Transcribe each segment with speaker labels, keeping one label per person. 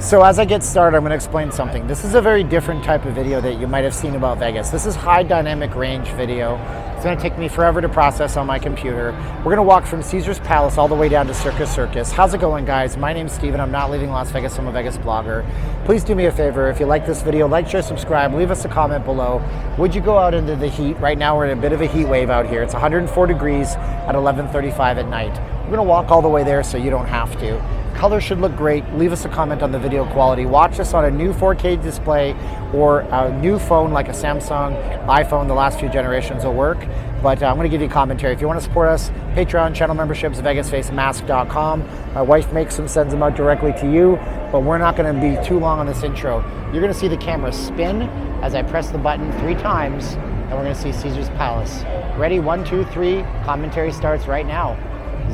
Speaker 1: So as I get started, I'm going to explain something. This is a very different type of video that you might have seen about Vegas. This is high dynamic range video. It's going to take me forever to process on my computer. We're going to walk from Caesar's Palace all the way down to Circus Circus. How's it going, guys? My name's Steven. I'm not leaving Las Vegas. I'm a Vegas blogger. Please do me a favor. If you like this video, like, share, subscribe. Leave us a comment below. Would you go out into the heat? Right now we're in a bit of a heat wave out here. It's 104 degrees at 11:35 at night. We're going to walk all the way there so you don't have to. Color should look great. Leave us a comment on the video quality. Watch us on a new 4K display or a new phone like a Samsung, iPhone. The last few generations will work. But I'm going to give you a commentary. If you want to support us, Patreon, channel memberships, vegasfacemask.com. My wife makes them, sends them out directly to you. But we're not going to be too long on this intro. You're going to see the camera spin as I press the button 3 times, and we're going to see Caesar's Palace. Ready? 1, 2, 3. Commentary starts right now.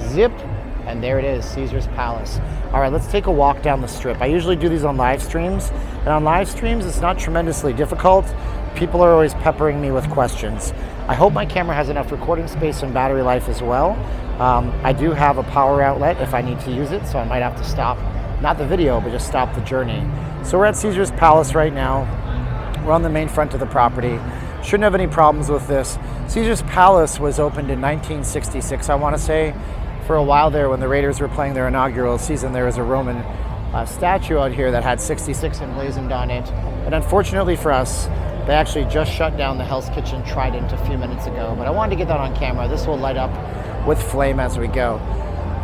Speaker 1: Zip. And there it is, Caesar's Palace. All right, let's take a walk down the strip. I usually do these on live streams. And on live streams, it's not tremendously difficult. People are always peppering me with questions. I hope my camera has enough recording space and battery life as well. I do have a power outlet if I need to use it, so I might have to stop, not the video, but just stop the journey. So we're at Caesar's Palace right now. We're on the main front of the property. Shouldn't have any problems with this. Caesar's Palace was opened in 1966, I want to say. For a while there, when the Raiders were playing their inaugural season, there was a Roman statue out here that had 66 emblazoned on it. And unfortunately for us, they actually just shut down the Hell's Kitchen Trident a few minutes ago. But I wanted to get that on camera. This will light up with flame as we go.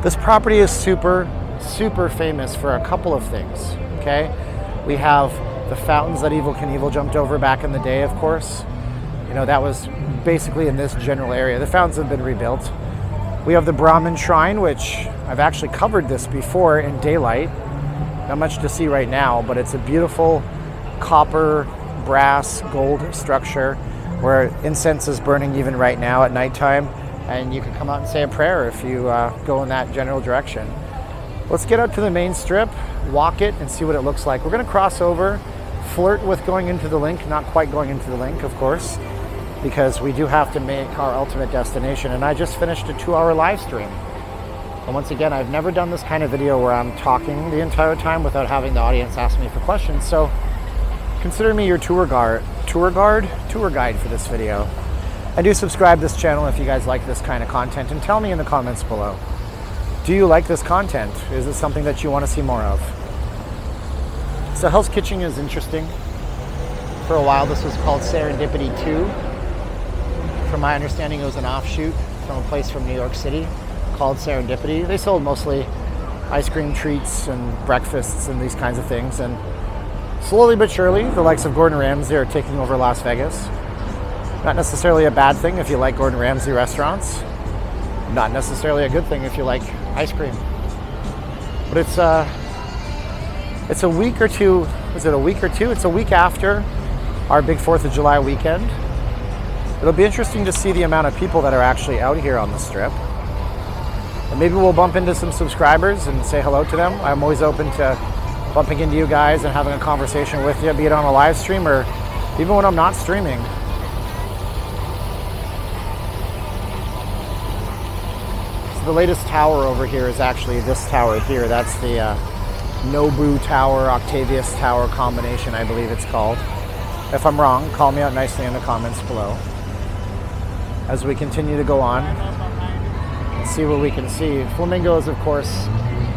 Speaker 1: This property is super, super famous for a couple of things, okay? We have the fountains that Evel Knievel jumped over back in the day, of course. You know, that was basically in this general area. The fountains have been rebuilt. We have the Brahmin Shrine, which I've actually covered this before in daylight. Not much to see right now, but it's a beautiful copper, brass, gold structure where incense is burning even right now at nighttime. And you can come out and say a prayer if you go in that general direction. Let's get out to the main strip, walk it, and see what it looks like. We're going to cross over, flirt with going into the Linq, not quite going into the Linq, of course, because we do have to make our ultimate destination. And I just finished a 2-hour live stream. And once again, I've never done this kind of video where I'm talking the entire time without having the audience ask me for questions. So consider me your tour guide for this video. And do subscribe to this channel if you guys like this kind of content, and tell me in the comments below. Do you like this content? Is it something that you want to see more of? So Hell's Kitchen is interesting. For a while, this was called Serendipity 2. From my understanding, it was an offshoot from a place from New York City called Serendipity. They sold mostly ice cream treats and breakfasts and these kinds of things. And slowly but surely, the likes of Gordon Ramsay are taking over Las Vegas. Not necessarily a bad thing if you like Gordon Ramsay restaurants. Not necessarily a good thing if you like ice cream. But it's a week or two. Is it a week or two? It's a week after our big 4th of July weekend. It'll be interesting to see the amount of people that are actually out here on the strip. And maybe we'll bump into some subscribers and say hello to them. I'm always open to bumping into you guys and having a conversation with you, be it on a live stream or even when I'm not streaming. So the latest tower over here is actually this tower here. That's the Nobu Tower, Octavius Tower combination, I believe it's called. If I'm wrong, call me out nicely in the comments below. As we continue to go on and see what we can see. Flamingos, of course,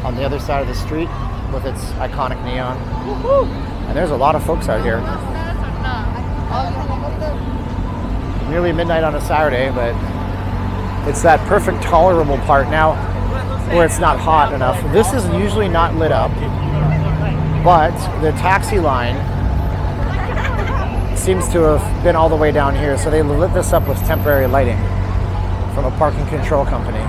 Speaker 1: on the other side of the street with its iconic neon. And there's a lot of folks out here. Nearly midnight on a Saturday, but it's that perfect tolerable part now where it's not hot enough. This is usually not lit up, but the taxi line seems to have been all the way down here, so they lit this up with temporary lighting from a parking control company.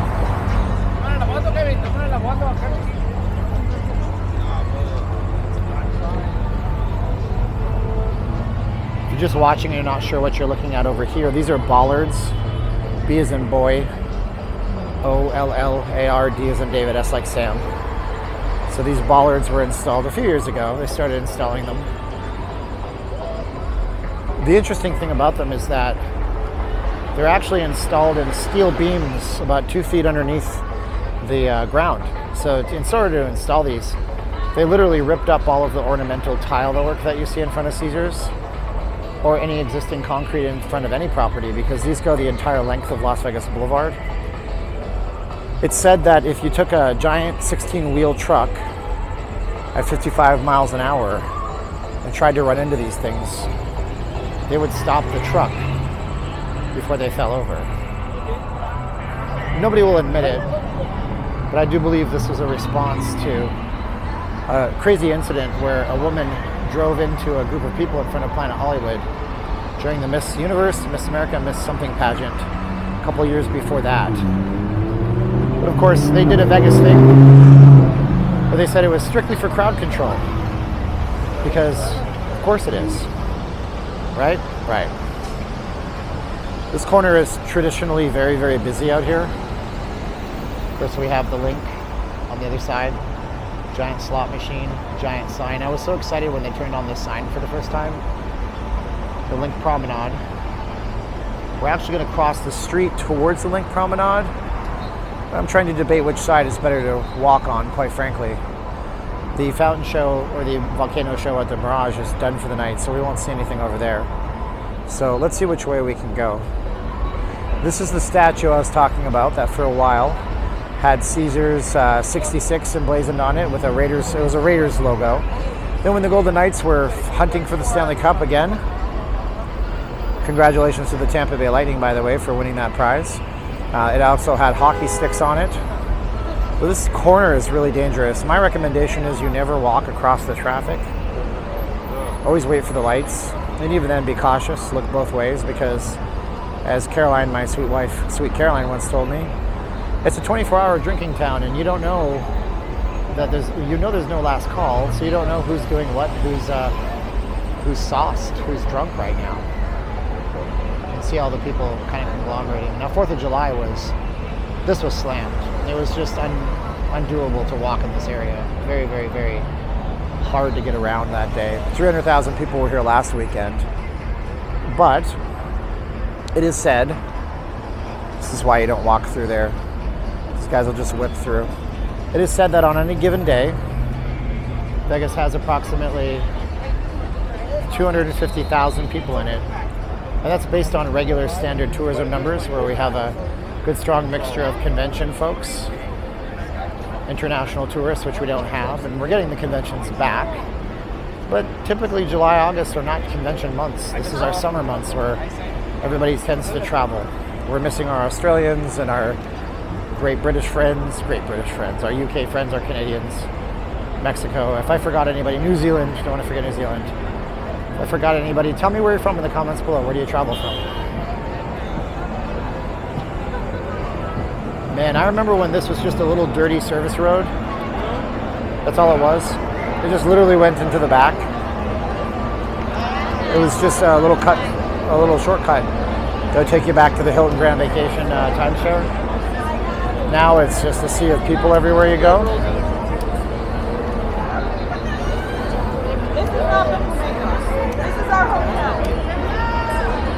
Speaker 1: If you're just watching and you're not sure what you're looking at over here, these are bollards. B as in boy, O-L-L-A-R, D as in David, S like Sam. So these bollards were installed a few years ago. They started installing them. The interesting thing about them is that they're actually installed in steel beams about 2 feet underneath the ground. So in order to install these, They literally ripped up all of the ornamental tile work that you see in front of Caesars, or any existing concrete in front of any property, because these go the entire length of Las Vegas Boulevard. It's said that if you took a giant 16-wheel truck at 55 miles an hour and tried to run into these things, they would stop the truck before they fell over. Nobody will admit it, but I do believe this was a response to a crazy incident where a woman drove into a group of people in front of Planet Hollywood during the Miss Universe, Miss America, Miss something pageant a couple of years before that. But of course, they did a Vegas thing where they said it was strictly for crowd control. Because, of course it is. Right? Right. This corner is traditionally very, very busy out here. Of course, we have the Linq on the other side. Giant slot machine, giant sign. I was so excited when they turned on this sign for the first time. The Linq Promenade. We're actually going to cross the street towards the Linq Promenade. I'm trying to debate which side is better to walk on, quite frankly. The fountain show, or the volcano show at the Mirage, is done for the night, so we won't see anything over there. So let's see which way we can go. This is the statue I was talking about that for a while had Caesars 66 emblazoned on it with a Raiders. It was a Raiders logo. Then when the Golden Knights were hunting for the Stanley Cup again, congratulations to the Tampa Bay Lightning, by the way, for winning that prize. It also had hockey sticks on it. But this corner is really dangerous. My recommendation is you never walk across the traffic. Always wait for the lights, and even then be cautious. Look both ways, because as Caroline, my sweet wife, Sweet Caroline, once told me, it's a 24-hour drinking town, and you don't know that there's no last call, so you don't know who's doing what, who's sauced, who's drunk right now. You can see all the people kind of conglomerating. Now, 4th of July this was slammed. It was just undoable to walk in this area. Very, very, very hard to get around that day. 300,000 people were here last weekend, but it is said, this is why you don't walk through there. These guys will just whip through. It is said that on any given day, Vegas has approximately 250,000 people in it. And that's based on regular standard tourism numbers, where we have a good strong mixture of convention folks, international tourists, which we don't have, and we're getting the conventions back. But typically July, August are not convention months. This is our summer months where everybody tends to travel. We're missing our Australians and our great British friends, our UK friends, our Canadians, Mexico. If I forgot anybody, New Zealand, don't want to forget New Zealand. If I forgot anybody, tell me where you're from in the comments below. Where do you travel from? Man, I remember when this was just a little dirty service road. That's all it was. It just literally went into the back. It was just a little shortcut that would take you back to the Hilton Grand Vacation timeshare. Now it's just a sea of people everywhere you go.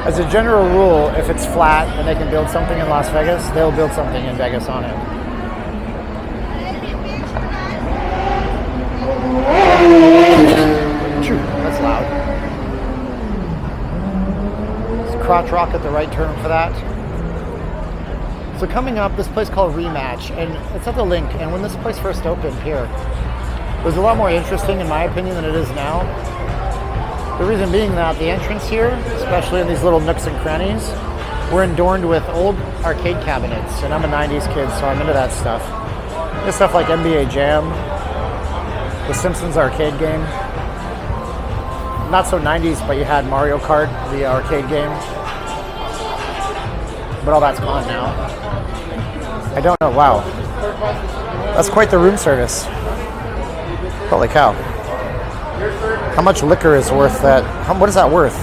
Speaker 1: As a general rule, if it's flat and they can build something in Las Vegas, they'll build something in Vegas on it. That's loud. Is Crotch Rock at the right turn for that? So coming up, this place called Rematch, and it's at the Linq, and when this place first opened here, it was a lot more interesting, in my opinion, than it is now. The reason being that the entrance here, especially in these little nooks and crannies, were adorned with old arcade cabinets, and I'm a 90s kid, so I'm into that stuff. This stuff like NBA Jam, the Simpsons arcade game. Not so 90s, but you had Mario Kart, the arcade game. But all that's gone now. I don't know, wow. That's quite the room service. Holy cow. How much liquor is worth that? What is that worth?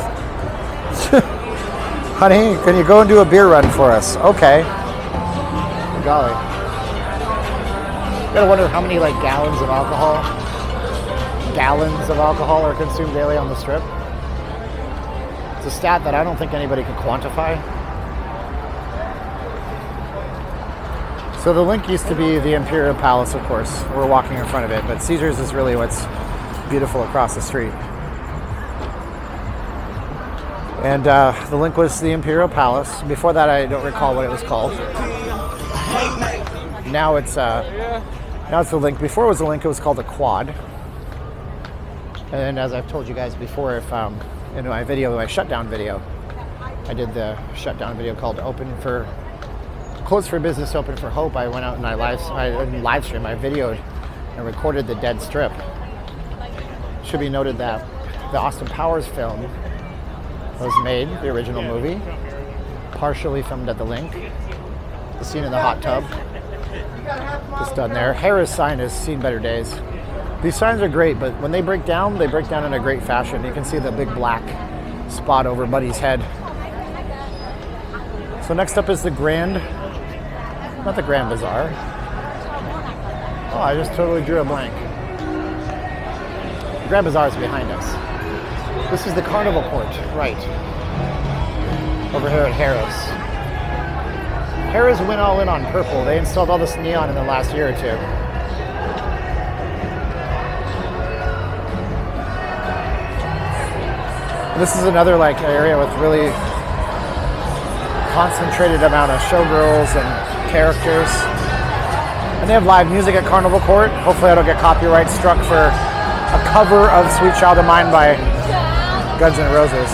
Speaker 1: Honey, can you go and do a beer run for us? Okay. Golly. You gotta wonder how many gallons of alcohol are consumed daily on the Strip. It's a stat that I don't think anybody could quantify. So the Linq used to be the Imperial Palace, of course. We're walking in front of it, but Caesars is really what's beautiful across the street. And the Linq was the Imperial Palace. Before that, I don't recall what it was called. Now it's the Linq. Before it was the Linq, it was called the Quad. And as I've told you guys before, if in my video, my shutdown video, I did the shutdown video called Closed for Business, Open for Hope. I went out and I live streamed, I videoed and recorded the dead strip. It should be noted that the Austin Powers film was made, the original movie, partially filmed at the Linq. The scene in the hot tub, just done there. Harrah's sign has seen better days. These signs are great, but when they break down in a great fashion. You can see the big black spot over Buddy's head. So next up is the not the Grand Bazaar. Oh, I just totally drew a blank. The Grand Bazaar is behind us. This is the Carnival Court, right. Over here at Harrah's. Harrah's went all in on purple. They installed all this neon in the last year or two. This is another area with really concentrated amount of showgirls and characters. And they have live music at Carnival Court. Hopefully I don't get copyright struck for a cover of Sweet Child of Mine by Guns N' Roses.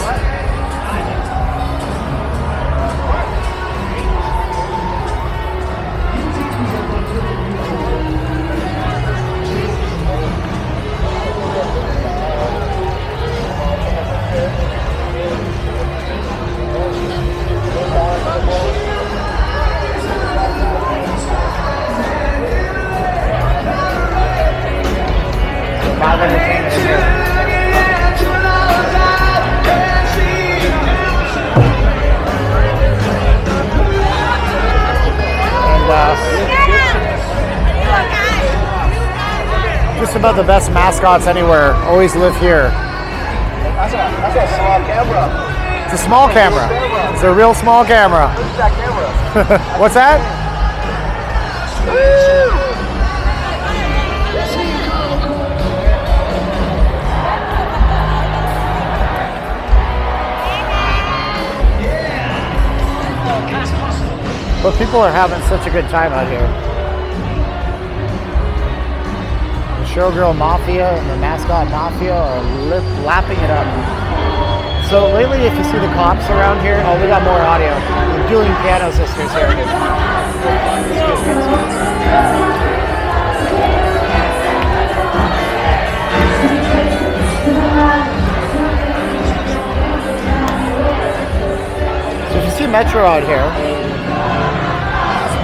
Speaker 1: Just about the best mascots anywhere always live here.
Speaker 2: That's a small camera.
Speaker 1: It's a small camera. It's a real small camera.
Speaker 2: Who's that camera?
Speaker 1: What's that? But people are having such a good time out here. The Showgirl Mafia and the Mascot Mafia are lapping it up. So lately, if you see the cops around here, oh, we got more audio. The dueling piano sisters here. So if you see Metro out here,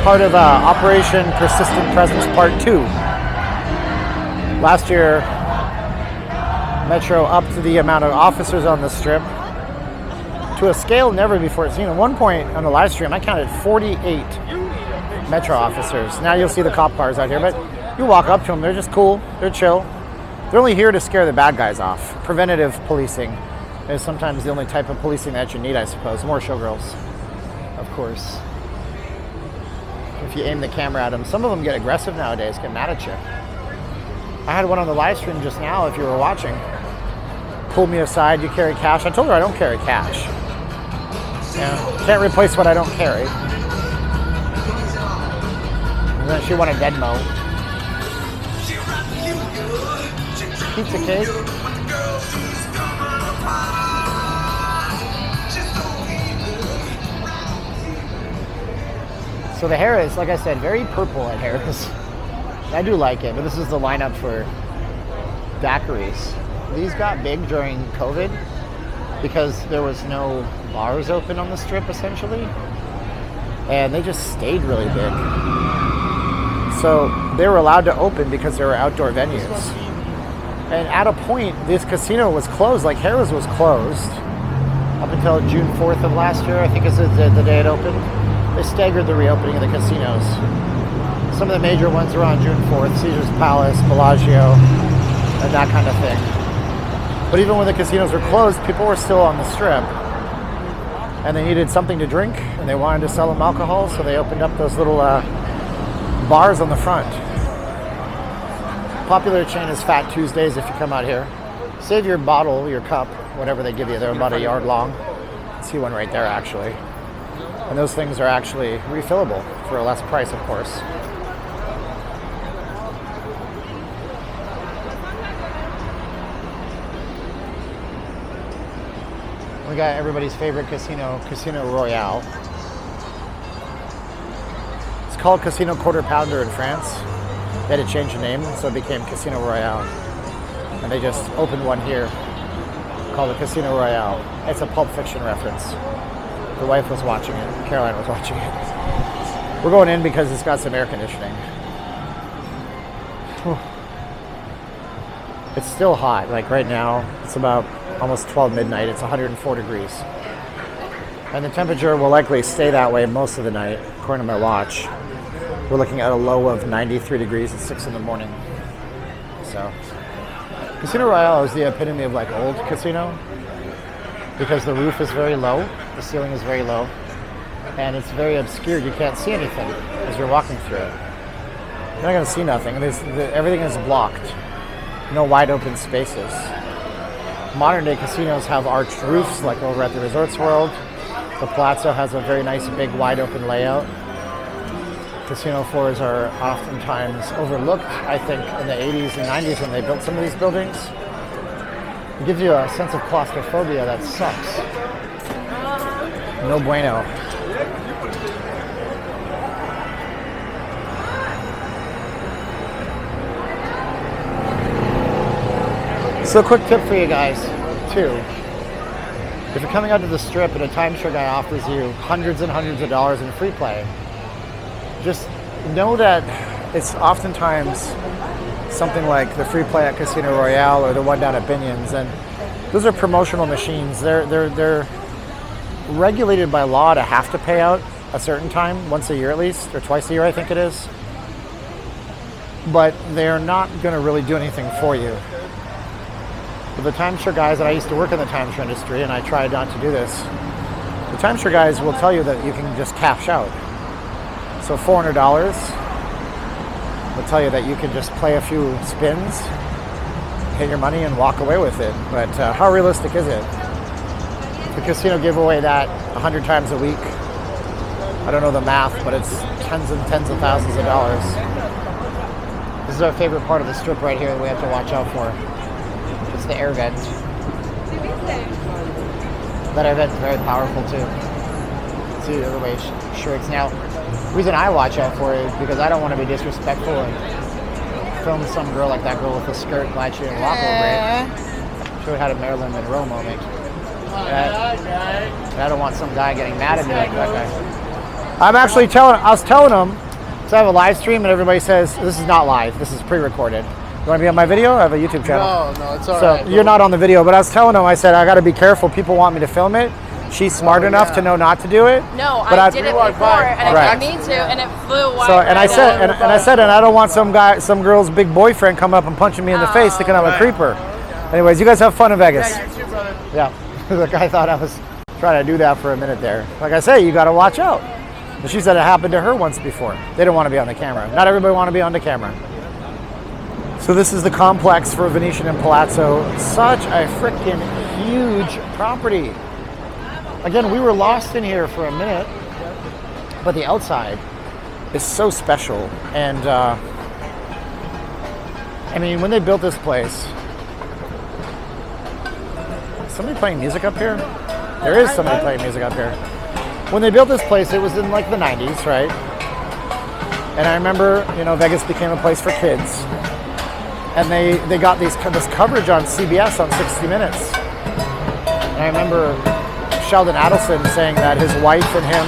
Speaker 1: part of Operation Persistent Presence Part 2. Last year, Metro upped the amount of officers on the strip to a scale never before seen. At one point on the live stream, I counted 48 Metro officers. Now you'll see the cop cars out here, but you walk up to them, they're just cool, they're chill. They're only here to scare the bad guys off. Preventative policing is sometimes the only type of policing that you need, I suppose. More showgirls, of course. If you aim the camera at them. Some of them get aggressive nowadays, get mad at you. I had one on the live stream just now, if you were watching. Pulled me aside, you carry cash? I told her I don't carry cash. Yeah, can't replace what I don't carry. And then she wanted Venmo. Pizza cake. So the Harrah's, like I said, very purple at Harrah's. I do like it, but this is the lineup for daiquiris. These got big during COVID because there was no bars open on the strip, essentially. And they just stayed really big. So they were allowed to open because there were outdoor venues. And at a point, this casino was closed, like Harrah's was closed up until June 4th of last year, I think is the day it opened. They staggered the reopening of the casinos. Some of the major ones were on June 4th, Caesars Palace, Bellagio, and that kind of thing. But even when the casinos were closed, people were still on the strip. And they needed something to drink, and they wanted to sell them alcohol, so they opened up those little bars on the front. Popular chain is Fat Tuesdays if you come out here. Save your bottle, your cup, whatever they give you. They're about a yard long. See one right there, actually. And those things are actually refillable for a less price, of course. We got everybody's favorite casino, Casino Royale. It's called Casino Quarter Pounder in France. They had to change the name, so it became Casino Royale. And they just opened one here called the Casino Royale. It's a Pulp Fiction reference. The wife was watching it. Caroline was watching it. We're going in because it's got some air conditioning. Whew. It's still hot. Like right now, it's about almost 12 midnight. It's 104 degrees. And the temperature will likely stay that way most of the night, according to my watch. We're looking at a low of 93 degrees at 6 in the morning. So, Casino Royale is the epitome of like old casino because the roof is very low, the ceiling is very low, and it's very obscured. You can't see anything as you're walking through it. You're not going to see nothing. Everything is blocked. No wide open spaces. Modern day casinos have arched roofs like over at the Resorts World. The Palazzo has a very nice big wide open layout. Casino floors are oftentimes overlooked, I think, in the 80s and 90s when they built some of these buildings. It gives you a sense of claustrophobia that sucks. No bueno. So a quick tip for you guys, too. If you're coming out to the Strip and a timeshare guy offers you hundreds and hundreds of dollars in free play, just know that it's oftentimes something like the free play at Casino Royale or the one down at Binion's, and those are promotional machines. They're regulated by law to have to pay out a certain time, once a year at least, or twice a year I think it is. But they're not going to really do anything for you. But the timeshare guys that I used to work in the timeshare industry, and I tried not to do this, the timeshare guys will tell you that you can just cash out. So $400 will tell you that you can just play a few spins, hit your money, and walk away with it. But how realistic is it? The casino give away that 100 times a week. I don't know the math, but it's tens and tens of thousands of dollars. This is our favorite part of the Strip right here that we have to watch out for. It's the air vent. That air vent is very powerful too. See, everybody shirts. Now, the reason I watch out for it is because I don't want to be disrespectful and film some girl like that girl with a skirt glad she didn't walk over it. She would have had a Marilyn Monroe moment. And I don't want some guy getting mad at me like that guy. I was telling him, so I have a live stream and everybody says, this is not live, this is pre-recorded. You want to be on my video? I have a YouTube channel.
Speaker 2: No, it's all right.
Speaker 1: So you're not on the video, but I was telling him, I said, I got to be careful. People want me to film it. She's smart enough to know not to do it.
Speaker 3: No, but I did it before, and I didn't mean to, and it flew wide.
Speaker 1: So, and I said, and I don't want some girl's big boyfriend come up and punching me in the face thinking I'm a creeper. Anyways, you guys have fun in Vegas.
Speaker 2: Yeah, you too, brother.
Speaker 1: Yeah, the guy thought I was trying to do that for a minute there. Like I say, you got to watch out. But she said it happened to her once before. They don't want to be on the camera. Not everybody want to be on the camera. So this is the complex for Venetian and Palazzo. Such a freaking huge property. Again, we were lost in here for a minute, but the outside is so special. And I mean, when they built this place, is somebody playing music up here? There is somebody playing music up here. When they built this place, it was in like the 90s, right? And I remember, Vegas became a place for kids. And they got this coverage on CBS on 60 Minutes. And I remember Sheldon Adelson saying that his wife and him,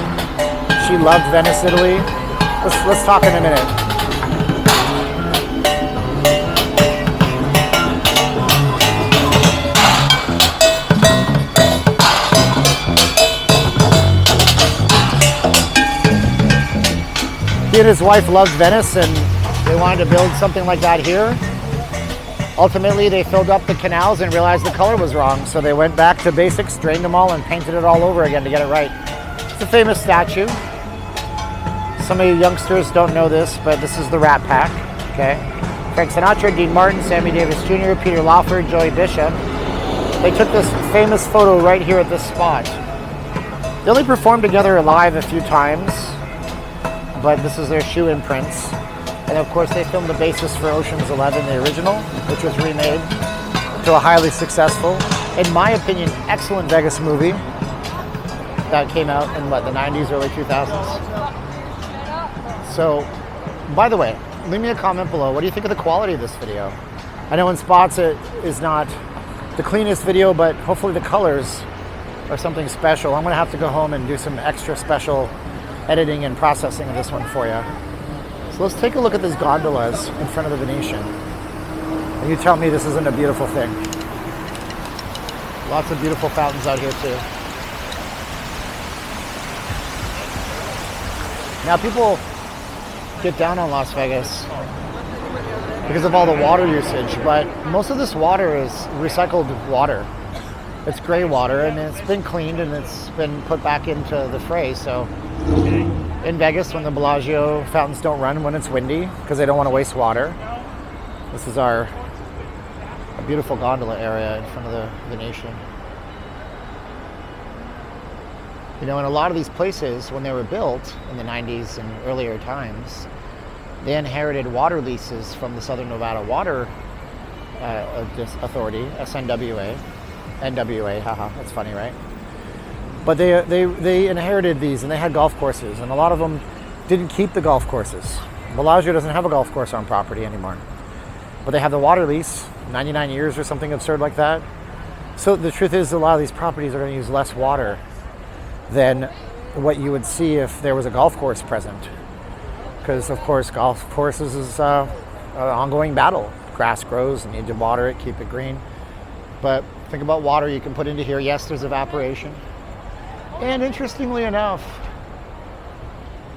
Speaker 1: she loved Venice, Italy. Let's talk in a minute. He and his wife loved Venice and they wanted to build something like that here. Ultimately, they filled up the canals and realized the color was wrong, so they went back to basics, drained them all, and painted it all over again to get it right. It's a famous statue. some of you youngsters don't know this, but this is the Rat Pack, okay? Frank Sinatra, Dean Martin, Sammy Davis Jr., Peter Lawford, Joey Bishop. They took this famous photo right here at this spot. They only performed together live a few times, but this is their shoe imprints. And of course they filmed the basis for Ocean's 11, the original, which was remade to a highly successful, in my opinion, excellent Vegas movie that came out in what, the 90s, early 2000s. So, by the way, leave me a comment below. What do you think of the quality of this video? I know in spots it is not the cleanest video, but hopefully the colors are something special. I'm gonna have to go home and do some extra special editing and processing of this one for you. So let's take a look at these gondolas in front of the Venetian. And you tell me this isn't a beautiful thing. Lots of beautiful fountains out here too. Now people get down on Las Vegas because of all the water usage, but most of this water is recycled water. It's gray water and it's been cleaned and it's been put back into the fray. So in Vegas, when the Bellagio fountains don't run when it's windy because they don't want to waste water, this is our beautiful gondola area in front of the Venetian. You know, in a lot of these places, when they were built in the 90s and earlier times, they inherited water leases from the Southern Nevada Water Authority, SNWA. NWA, haha, that's funny, right? But they inherited these and they had golf courses, and a lot of them didn't keep the golf courses. Bellagio doesn't have a golf course on property anymore. But they have the water lease, 99 years or something absurd like that. So the truth is a lot of these properties are going to use less water than what you would see if there was a golf course present. Because of course golf courses is an ongoing battle. Grass grows, you need to water it, keep it green. But think about water you can put into here. Yes, there's evaporation. And interestingly enough,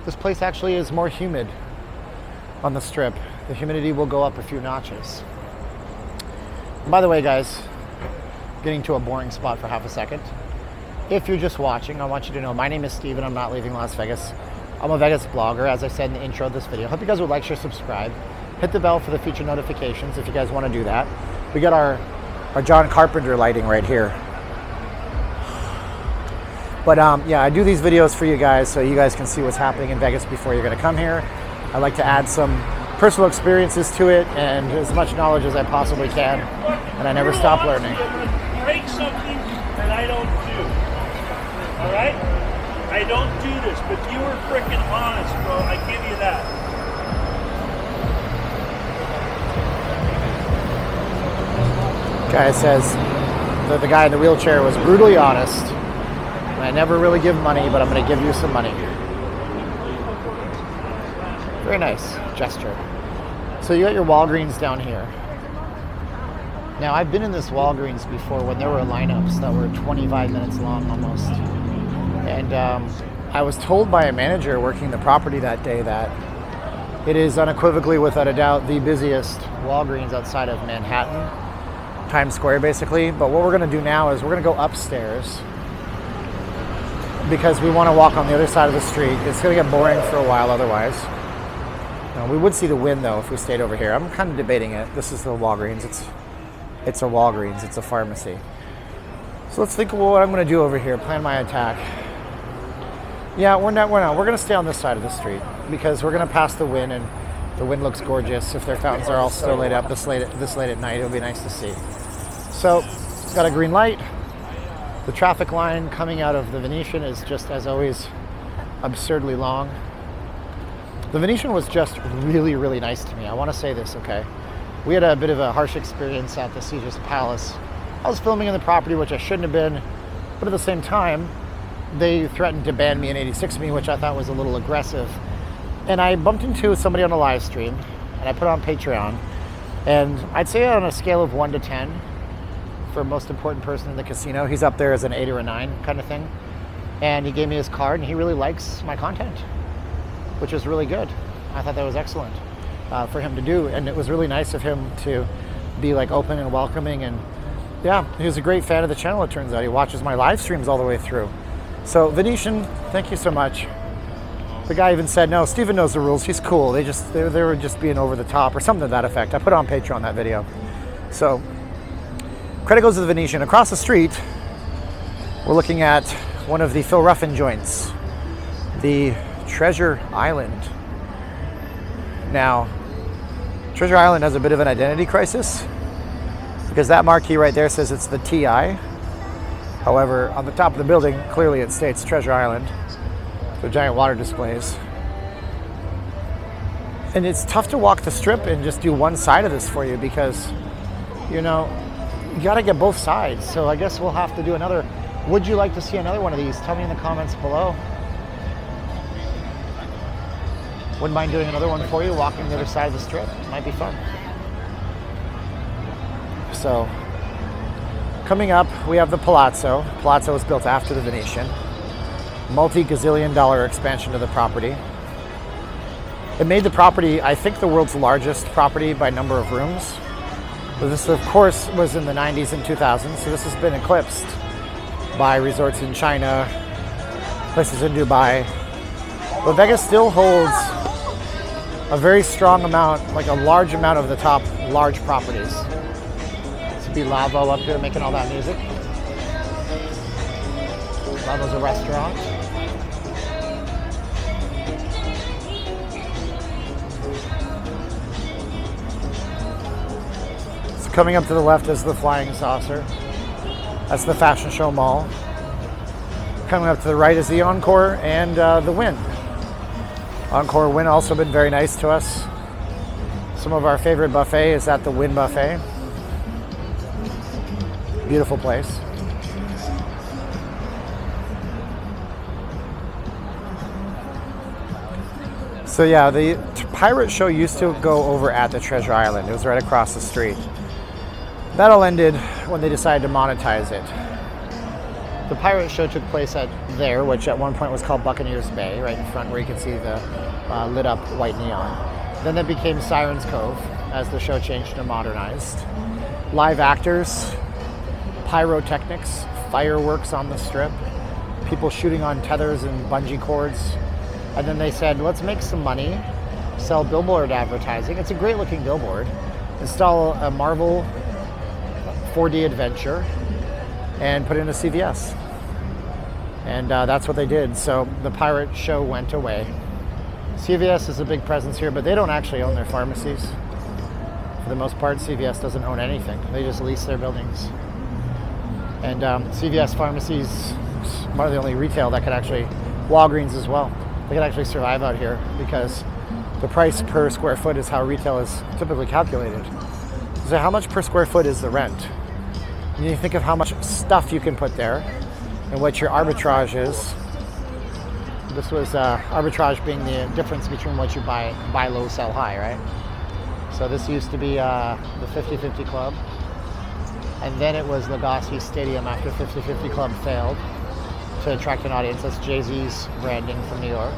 Speaker 1: this place actually is more humid on the Strip. The humidity will go up a few notches. And by the way, guys, getting to a boring spot for half a second. If you're just watching, I want you to know my name is Steve and I'm not leaving Las Vegas. I'm a Vegas blogger, as I said in the intro of this video. Hope you guys would like, share, subscribe. Hit the bell for the future notifications if you guys want to do that. We got our John Carpenter lighting right here. But yeah, I do these videos for you guys so you guys can see what's happening in Vegas before you're going to come here. I like to add some personal experiences to it and as much knowledge as I possibly can. And I never stop learning.
Speaker 4: Take something that I don't do. All right? I don't do this, but you were freaking honest, bro. I give you that.
Speaker 1: Guy says that the guy in the wheelchair was brutally honest. I never really give money, but I'm going to give you some money. Very nice gesture. So you got your Walgreens down here. Now I've been in this Walgreens before when there were lineups that were 25 minutes long almost. And I was told by a manager working the property that day that it is unequivocally, without a doubt, the busiest Walgreens outside of Manhattan, Times Square basically. But what we're going to do now is we're going to go upstairs because we want to walk on the other side of the street. It's going to get boring for a while otherwise. We would see the Wynn though if we stayed over here. I'm kind of debating it. This is the Walgreens. It's a Walgreens. It's a pharmacy. So let's think of what I'm going to do over here. Plan my attack. Yeah, we're not. We're going to stay on this side of the street because we're going to pass the Wynn, and the Wynn looks gorgeous. If their fountains are all still lit up this late at night, it'll be nice to see. So, got a green light. The traffic line coming out of the Venetian is just, as always, absurdly long. The Venetian was just really, really nice to me. I want to say this, okay? We had a bit of a harsh experience at the Caesars Palace. I was filming in the property, which I shouldn't have been, but at the same time, they threatened to ban me and 86 me, which I thought was a little aggressive. And I bumped into somebody on a live stream, and I put it on Patreon. And I'd say on a scale of 1 to 10, for most important person in the casino, he's up there as an 8 or a 9 kind of thing. And he gave me his card, and he really likes my content, which is really good. I thought that was excellent for him to do. And it was really nice of him to be like open and welcoming. And yeah, he was a great fan of the channel, it turns out. He watches my live streams all the way through. So Venetian, thank you so much. The guy even said, no, Steven knows the rules. He's cool. They were just being over the top or something to that effect. I put it on Patreon, that video. So credit goes to the Venetian. Across the street, we're looking at one of the Phil Ruffin joints, the Treasure Island. Now, Treasure Island has a bit of an identity crisis because that marquee right there says it's the TI. However, on the top of the building, clearly it states Treasure Island. The giant water displays. And it's tough to walk the strip and just do one side of this for you because, you know, you got to get both sides. So I guess we'll have to do another. Would you like to see another one of these? Tell me in the comments below. Wouldn't mind doing another one for you, walking the other side of the strip. Might be fun. So, coming up, we have the Palazzo. Palazzo was built after the Venetian. Multi-gazillion dollar expansion to the property. It made the property, I think, the world's largest property by number of rooms. But this, of course, was in the 90s and 2000s, so this has been eclipsed by resorts in China, places in Dubai. But Vegas still holds a very strong amount, like a large amount of the top large properties. This would be Lavo up here making all that music. Lavo's a restaurant. So coming up to the left is the Flying Saucer. That's the Fashion Show Mall. Coming up to the right is the Encore and the Wynn. Encore Wynn also been very nice to us. Some of our favorite buffet is at the Wynn Buffet. Beautiful place. So yeah, the pirate show used to go over at the Treasure Island. It was right across the street. That all ended when they decided to monetize it. The pirate show took place at there, which at one point was called Buccaneers Bay, right in front where you can see the lit up white neon. Then it became Sirens Cove as the show changed and modernized. Live actors, pyrotechnics, fireworks on the strip, people shooting on tethers and bungee cords. And then they said, let's make some money, sell billboard advertising. It's a great looking billboard. Install a Marvel 4D adventure and put it in a CVS. And that's what they did. So the pirate show went away. CVS is a big presence here, but they don't actually own their pharmacies. For the most part, CVS doesn't own anything. They just lease their buildings. And CVS pharmacies are the only retail that could actually, Walgreens as well. They can actually survive out here because the price per square foot is how retail is typically calculated. So how much per square foot is the rent? And you think of how much stuff you can put there and what your arbitrage is. This was arbitrage being the difference between what you buy low, sell high, right? So this used to be the 50-50 Club. And then it was Legacy Stadium after 50-50 Club failed to attract an audience. That's Jay-Z's branding from New York.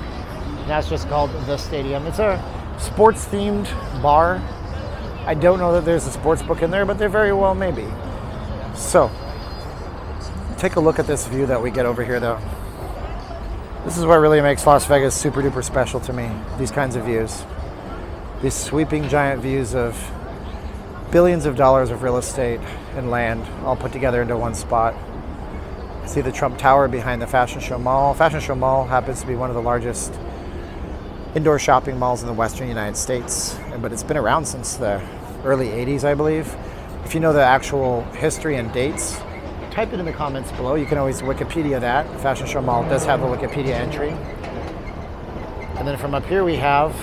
Speaker 1: Now it's just called The Stadium. It's a sports-themed bar. I don't know that there's a sports book in there, but there very well may be. So, take a look at this view that we get over here, though. This is what really makes Las Vegas super duper special to me, these kinds of views. These sweeping giant views of billions of dollars of real estate and land all put together into one spot. See the Trump Tower behind the Fashion Show Mall. Fashion Show Mall happens to be one of the largest indoor shopping malls in the western United States, but it's been around since the early 80s, I believe. If you know the actual history and dates, type it in the comments below. You can always Wikipedia that. Fashion Show Mall does have a Wikipedia entry. And then from up here we have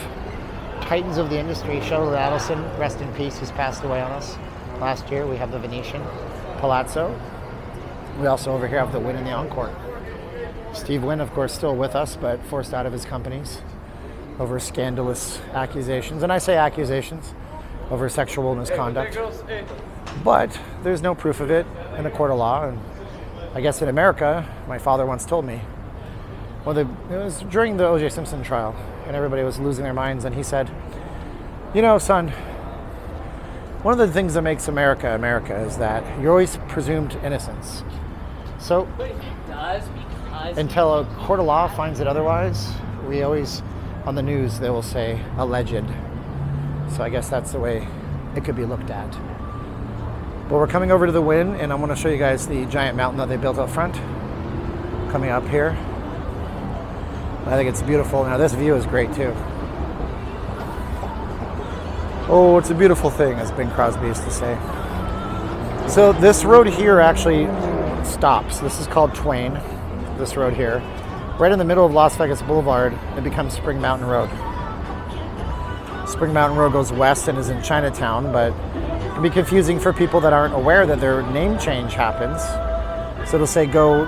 Speaker 1: titans of the industry. Shuttle Adelson, rest in peace, he's passed away on us last year. We have the Venetian, Palazzo. We also over here have the Wynn and the Encore. Steve Wynn, of course, still with us, but forced out of his companies over scandalous accusations. And I say accusations over sexual misconduct. But there's no proof of it in a court of law. And I guess in America, my father once told me, it was during the O.J. Simpson trial, and everybody was losing their minds, and he said, you know, son, one of the things that makes America America is that you're always presumed innocence. So until a court of law finds it otherwise, we always, on the news, they will say alleged. So I guess that's the way it could be looked at. But we're coming over to the Wynn, and I'm going to show you guys the giant mountain that they built up front. Coming up here. I think it's beautiful. Now this view is great too. Oh, it's a beautiful thing, as Bing Crosby used to say. So this road here actually stops. This is called Twain, this road here. Right in the middle of Las Vegas Boulevard, it becomes Spring Mountain Road. Spring Mountain Road goes west and is in Chinatown, but it can be confusing for people that aren't aware that their name change happens. So it'll say go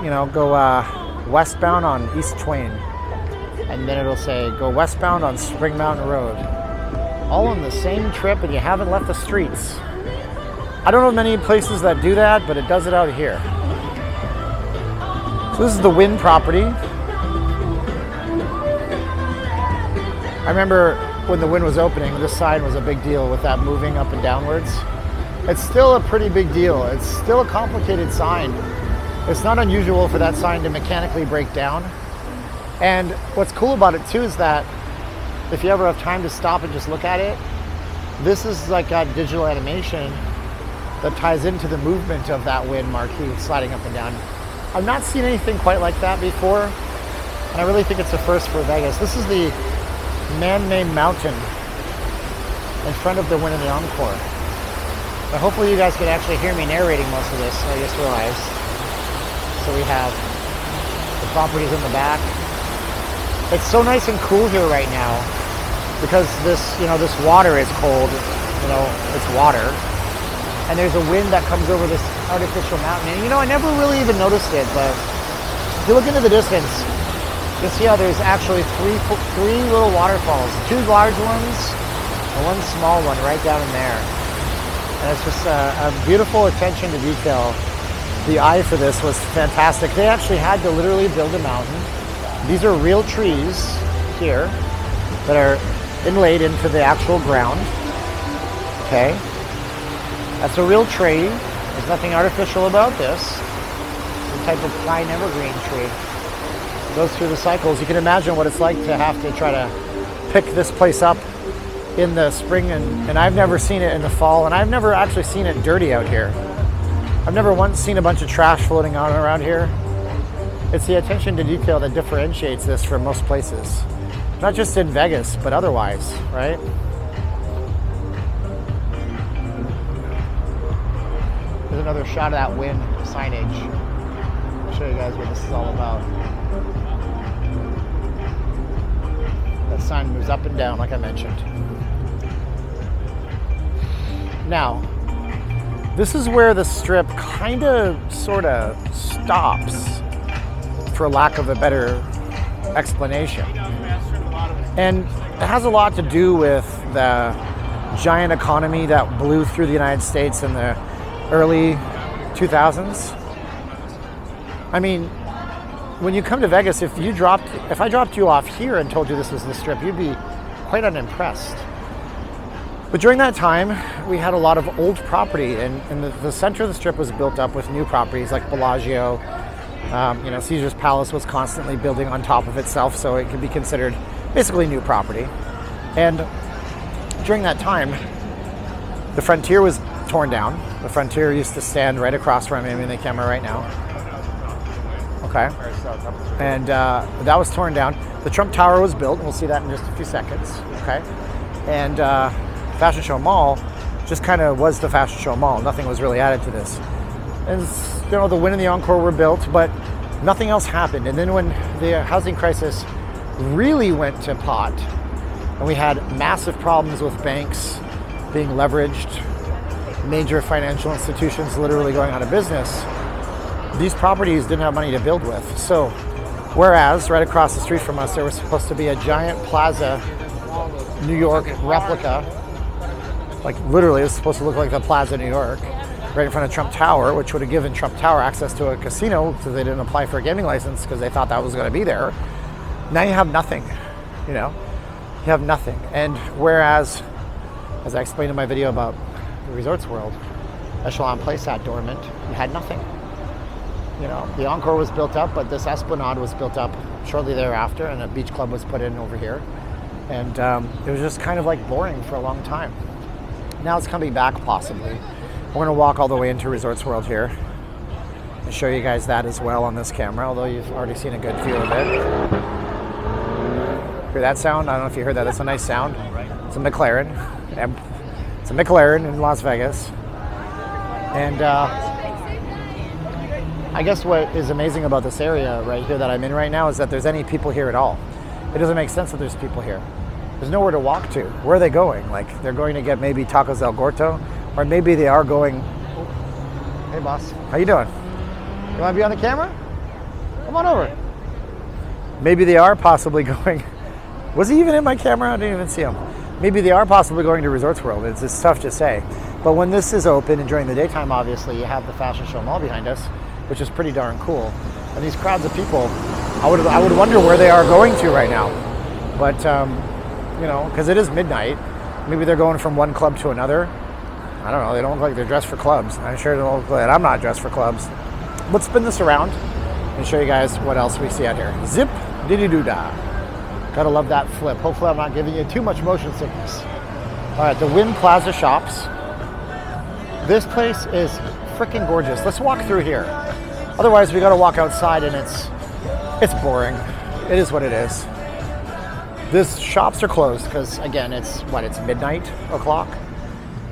Speaker 1: westbound on East Twain. And then it'll say go westbound on Spring Mountain Road. All on the same trip, and you haven't left the streets. I don't know many places that do that, but it does it out here. So this is the Wynn property. I remember when the Wynn was opening, this sign was a big deal with that moving up and downwards. It's still a pretty big deal. It's still a complicated sign. It's not unusual for that sign to mechanically break down. And what's cool about it too is that if you ever have time to stop and just look at it, this is like a digital animation that ties into the movement of that Wynn marquee sliding up and down. I've not seen anything quite like that before, and I really think it's a first for Vegas. This is the man-made mountain in front of the Wynn and the Encore. But hopefully you guys can actually hear me narrating most of this, I just realized. So we have the properties in the back. It's so nice and cool here right now because this water is cold, it's water. And there's a wind that comes over this artificial mountain. And I never really even noticed it, but if you look into the distance, you'll see how there's actually three little waterfalls, 2 large ones and 1 small one right down in there. And it's just a beautiful attention to detail. The eye for this was fantastic. They actually had to literally build a mountain. These are real trees here that are inlaid into the actual ground. Okay. That's a real tree. There's nothing artificial about this. It's a type of pine evergreen tree. It goes through the cycles. You can imagine what it's like to have to try to pick this place up in the spring, and I've never seen it in the fall, and I've never actually seen it dirty out here. I've never once seen a bunch of trash floating on around here. It's the attention to detail that differentiates this from most places. Not just in Vegas, but otherwise, right? There's another shot of that Wynn signage. I'll show you guys what this is all about. That sign moves up and down, like I mentioned. Now, this is where the strip kind of, sort of stops, for lack of a better explanation. And it has a lot to do with the giant economy that blew through the United States in the early 2000s. I mean, when you come to Vegas, if I dropped you off here and told you this was the strip, you'd be quite unimpressed. But during that time, we had a lot of old property, and the center of the strip was built up with new properties like Bellagio. Caesar's Palace was constantly building on top of itself, so it could be considered basically new property. And during that time, the Frontier was torn down. The Frontier used to stand right across from me. I'm in the camera right now. Okay. And that was torn down. The Trump Tower was built, and we'll see that in just a few seconds. Okay. And Fashion Show Mall just kind of was the Fashion Show Mall. Nothing was really added to this. And the Wynn and the Encore were built, but nothing else happened. And then when the housing crisis really went to pot, and we had massive problems with banks being leveraged, major financial institutions literally going out of business, these properties didn't have money to build with. So, whereas right across the street from us, there was supposed to be a giant Plaza New York replica, like literally it was supposed to look like the Plaza New York, right in front of Trump Tower, which would have given Trump Tower access to a casino because they didn't apply for a gaming license because they thought that was going to be there. Now you have nothing, you have nothing. And whereas, as I explained in my video about the Resorts World, Echelon Place sat dormant, you had nothing. The Encore was built up, but this Esplanade was built up shortly thereafter, and a beach club was put in over here. And it was just kind of like boring for a long time. Now it's coming back possibly. We're gonna walk all the way into Resorts World here and show you guys that as well on this camera, although you've already seen a good view of it. Hear that sound? I don't know if you heard that. It's a nice sound. It's a McLaren. It's a McLaren in Las Vegas. And I guess what is amazing about this area right here that I'm in right now is that there's any people here at all. It doesn't make sense that there's people here. There's nowhere to walk to. Where are they going? Like, they're going to get maybe tacos El Gordo, or maybe they are going. Hey boss, how you doing? You want to be on the camera? Come on over. Maybe they are possibly going. Was he even in my camera? I didn't even see him. Maybe they are possibly going to Resorts World. It's just tough to say. But when this is open and during the daytime, obviously, you have the Fashion Show Mall behind us, which is pretty darn cool. And these crowds of people, I would wonder where they are going to right now. But, you know, because it is midnight. Maybe they're going from one club to another. I don't know. They don't look like they're dressed for clubs. I'm sure they don't look like I'm not dressed for clubs. Let's spin this around and show you guys what else we see out here. Zip, diddy-doo-dah. Gotta love that flip. Hopefully I'm not giving you too much motion sickness. All right, the Wynn Plaza Shops. This place is freaking gorgeous. Let's walk through here. Otherwise, we gotta walk outside and it's boring. It is what it is. These shops are closed because, again, it's midnight o'clock,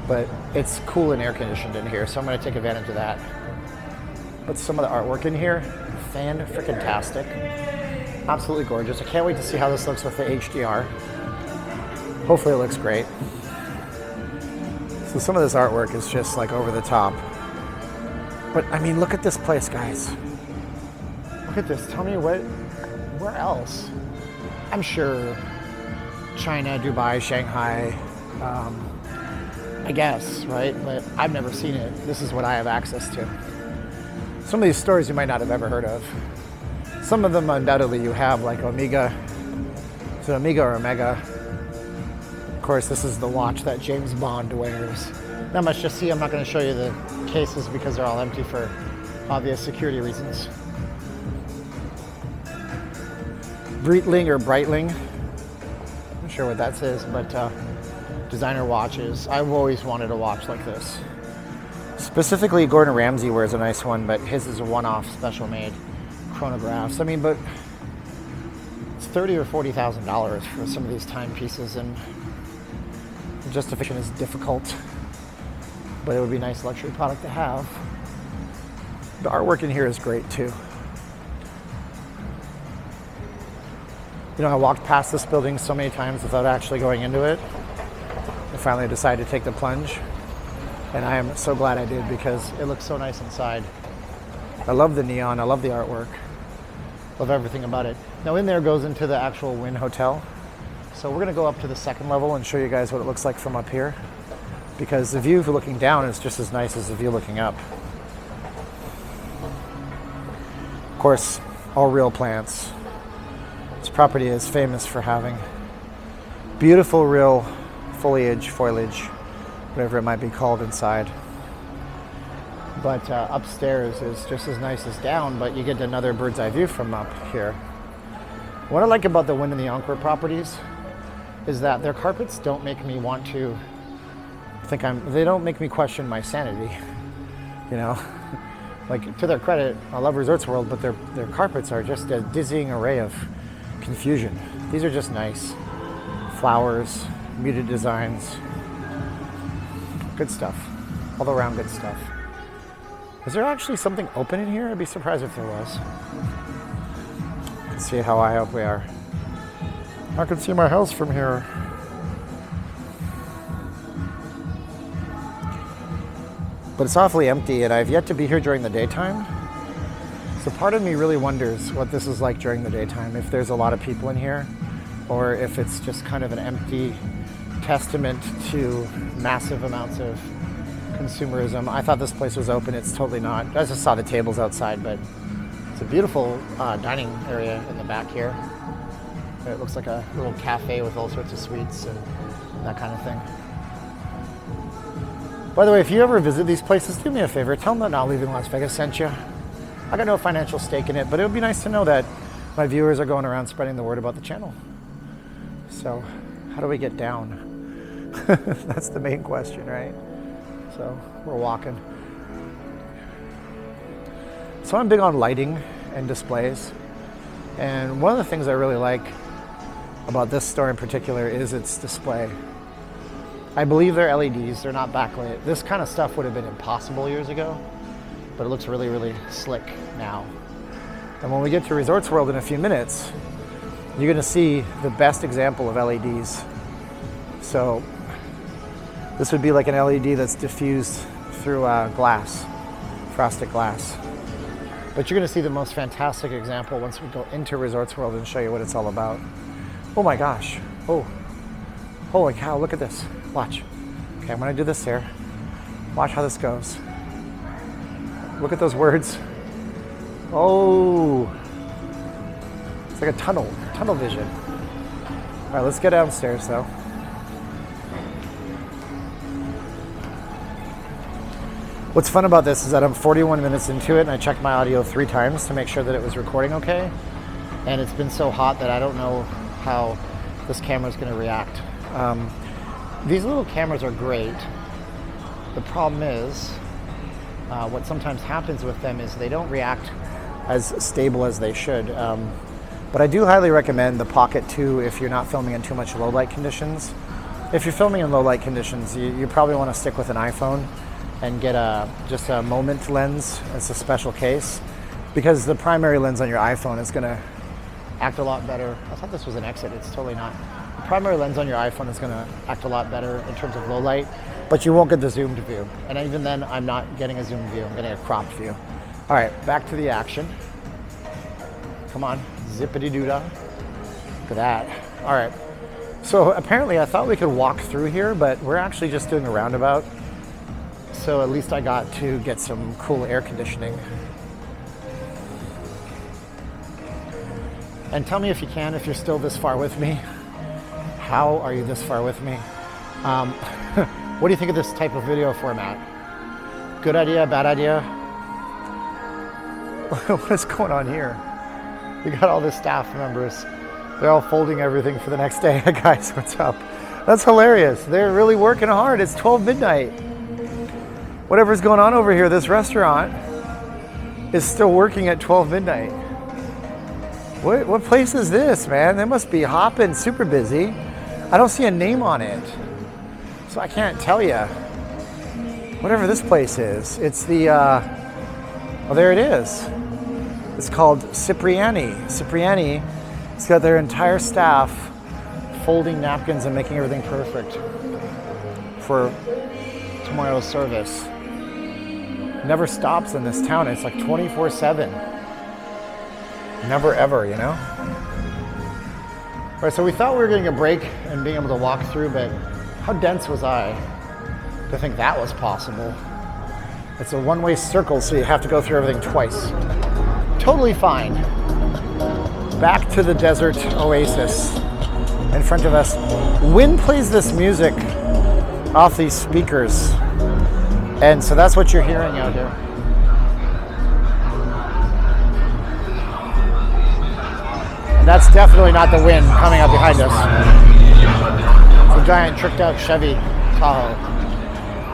Speaker 1: but it's cool and air conditioned in here, so I'm gonna take advantage of that. But some of the artwork in here, fan-freaking-tastic. Absolutely gorgeous. I can't wait to see how this looks with the HDR. Hopefully it looks great. So some of this artwork is just like over the top. But I mean, look at this place, guys. Look at this. Tell me where else? I'm sure China, Dubai, Shanghai, I guess, right? But I've never seen it. This is what I have access to. Some of these stores you might not have ever heard of. Some of them undoubtedly you have, like Omega. Is it Omega or Omega? Of course, this is the watch that James Bond wears. Not much to see. I'm not going to show you the cases because they're all empty for obvious security reasons. Breitling or Breitling. I'm not sure what that says, but designer watches. I've always wanted a watch like this. Specifically, Gordon Ramsay wears a nice one, but his is a one-off, special made chronographs. I mean, but it's $30,000 or $40,000 for some of these timepieces, and justification is difficult. But it would be a nice luxury product to have. The artwork in here is great too. You know, I walked past this building so many times without actually going into it. I finally decided to take the plunge. And I am so glad I did because it looks so nice inside. I love the neon, I love the artwork. Love everything about it. Now in there goes into the actual Wynn Hotel. So we're gonna go up to the second level and show you guys what it looks like from up here. Because the view looking down is just as nice as the view looking up. Of course, all real plants. This property is famous for having beautiful real foliage, whatever it might be called inside. But upstairs is just as nice as down, but you get another bird's eye view from up here. What I like about the Wynn and the Encore properties is that their carpets don't make me want to they don't make me question my sanity, you know? Like, to their credit, I love Resorts World, but their carpets are just a dizzying array of confusion. These are just nice. Flowers, muted designs. Good stuff. All around good stuff. Is there actually something open in here? I'd be surprised if there was. Let's see how high up we are. I can see my house from here. But it's awfully empty, and I've yet to be here during the daytime. So part of me really wonders what this is like during the daytime, if there's a lot of people in here, or if it's just kind of an empty testament to massive amounts of consumerism. I thought this place was open. It's totally not. I just saw the tables outside, but it's a beautiful dining area in the back here. It looks like a little cafe with all sorts of sweets and that kind of thing. By the way, if you ever visit these places, do me a favor. Tell them that Not Leaving Las Vegas sent you. I got no financial stake in it, but it would be nice to know that my viewers are going around spreading the word about the channel. So how do we get down? That's the main question, right? So we're walking. So I'm big on lighting and displays. And one of the things I really like about this store in particular is its display. I believe they're LEDs, they're not backlit. This kind of stuff would have been impossible years ago, but it looks really, really slick now. And when we get to Resorts World in a few minutes, you're gonna see the best example of LEDs. So this would be like an LED that's diffused through glass, frosted glass. But you're gonna see the most fantastic example once we go into Resorts World and show you what it's all about. Oh my gosh, oh, holy cow, look at this, watch. Okay, I'm gonna do this here. Watch how this goes. Look at those words. Oh, it's like a tunnel vision. All right, let's get downstairs though. What's fun about this is that I'm 41 minutes into it and I checked my audio 3 times to make sure that it was recording okay. And it's been so hot that I don't know how this camera is going to react. These little cameras are great. The problem is, what sometimes happens with them is they don't react as stable as they should. But I do highly recommend the Pocket 2 if you're not filming in too much low light conditions. If you're filming in low light conditions, you probably want to stick with an iPhone and get just a moment lens. It's a special case because the primary lens on your iPhone is going to act a lot better. I thought this was an exit. It's totally not. The primary lens on your iPhone is going to act a lot better in terms of low light, but you won't get the zoomed view. And even then, I'm not getting a zoomed view. I'm getting a cropped view. All right, back to the action. Come on, zippity-doo-dah. Look at that. All right. So apparently I thought we could walk through here, but we're actually just doing a roundabout. So at least I got to get some cool air conditioning. And tell me if you can, if you're still this far with me. How are you this far with me? What do you think of this type of video format? Good idea, bad idea? What is going on here? You got all the staff members. They're all folding everything for the next day. Hey guys, what's up? That's hilarious. They're really working hard. It's 12 midnight. Whatever's going on over here, this restaurant is still working at 12 midnight. What place is this, man? They must be hopping, super busy. I don't see a name on it, so I can't tell you. Whatever this place is, it's the, oh, there it is. It's called Cipriani. Cipriani, it's got their entire staff folding napkins and making everything perfect for tomorrow's service. Never stops in this town. It's like 24/7. Never ever, you know? All right, so we thought we were getting a break and being able to walk through, but how dense was I to think that was possible? It's a one-way circle, so you have to go through everything twice. Totally fine. Back to the desert oasis in front of us. Wynn plays this music off these speakers, and so that's what you're hearing out here. And that's definitely not the Wynn coming up behind us. It's a giant tricked out Chevy Tahoe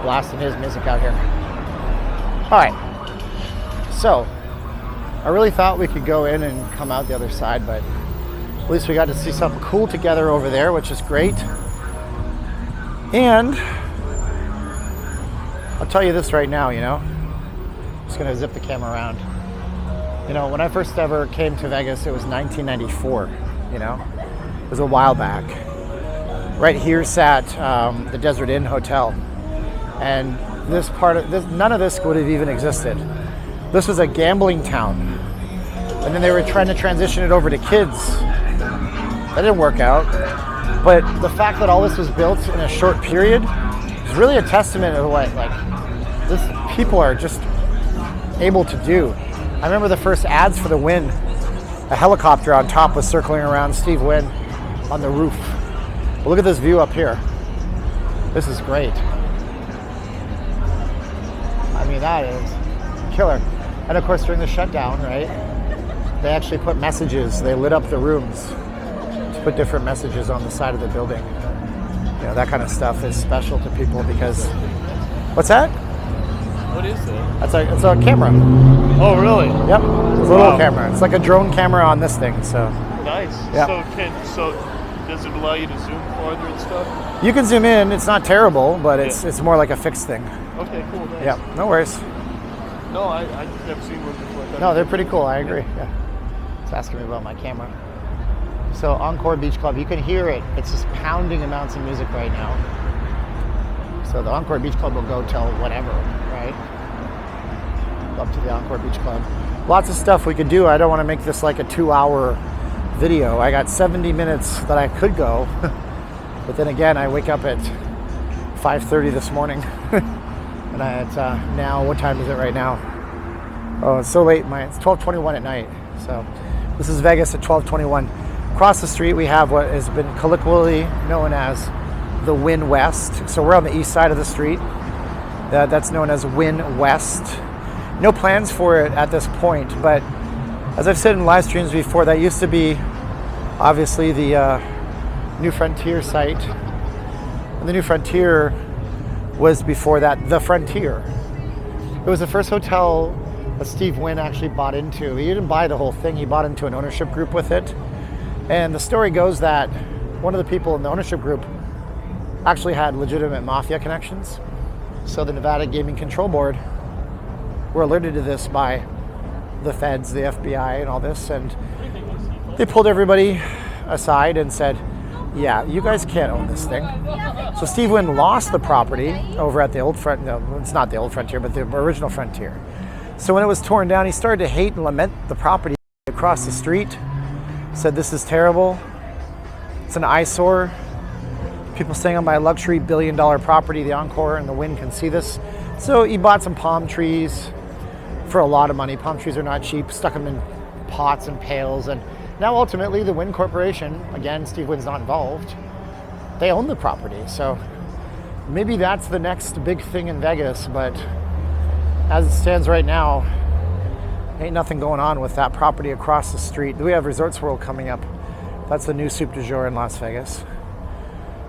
Speaker 1: blasting his music out here. All right, so I really thought we could go in and come out the other side, but at least we got to see something cool together over there, which is great. And I'll tell you this right now, you know, I'm just gonna zip the camera around. You know, when I first ever came to Vegas, it was 1994, you know, it was a while back. Right here sat the Desert Inn Hotel, and this part of this, none of this would have even existed. This was a gambling town, and then they were trying to transition it over to kids. That didn't work out, but the fact that all this was built in a short period is really a testament to what this people are just able to do. I remember the first ads for the Wynn. A helicopter on top was circling around Steve Wynn on the roof. But look at this view up here. This is great. I mean, that is killer. And of course, during the shutdown, right? They actually put messages. They lit up the rooms to put different messages on the side of the building. You know, that kind of stuff is special to people because. What's that?
Speaker 5: What is it?
Speaker 1: It's a camera.
Speaker 5: Oh, really?
Speaker 1: Yep. It's a little camera. It's like a drone camera on this thing. So.
Speaker 5: Nice.
Speaker 1: Yep.
Speaker 5: So does it allow you to zoom farther and stuff?
Speaker 1: You can zoom in. It's not terrible, but it's more like a fixed thing.
Speaker 5: Okay, cool. Nice.
Speaker 1: Yeah. No worries.
Speaker 5: No, I've never seen one before.
Speaker 1: No, they're pretty cool. I agree. Yeah. It's asking me about my camera. So Encore Beach Club, you can hear it. It's just pounding amounts of music right now. So the Encore Beach Club will go till whatever, right? Up to the Encore Beach Club. Lots of stuff we could do. I don't want to make this like a 2-hour video. I got 70 minutes that I could go. But then again, I wake up at 5:30 this morning. And it's now, what time is it right now? Oh, it's so late. It's 12:21 at night. So this is Vegas at 12:21. Across the street, we have what has been colloquially known as the Wynn West. So we're on the east side of the street. That's known as Wynn West. No plans for it at this point, but as I've said in live streams before, that used to be obviously the New Frontier site. And the New Frontier was before that the Frontier. It was the first hotel that Steve Wynn actually bought into. He didn't buy the whole thing, he bought into an ownership group with it. And the story goes that one of the people in the ownership group actually had legitimate mafia connections. So the Nevada Gaming Control Board were alerted to this by the feds, the FBI, and all this, and they pulled everybody aside and said, yeah, you guys can't own this thing. So Steve Wynn lost the property over at the old Frontier. No, it's not the old Frontier, but the original Frontier. So when it was torn down, he started to hate and lament the property across the street. Said, this is terrible. It's an eyesore. People staying on my luxury billion-dollar property, the Encore and the Wynn, can see this. So he bought some palm trees for a lot of money. Palm trees are not cheap. Stuck them in pots and pails. And now ultimately the Wynn Corporation, again, Steve Wynn's not involved, they own the property. So maybe that's the next big thing in Vegas. But as it stands right now, ain't nothing going on with that property across the street. We have Resorts World coming up. That's the new soup du jour in Las Vegas.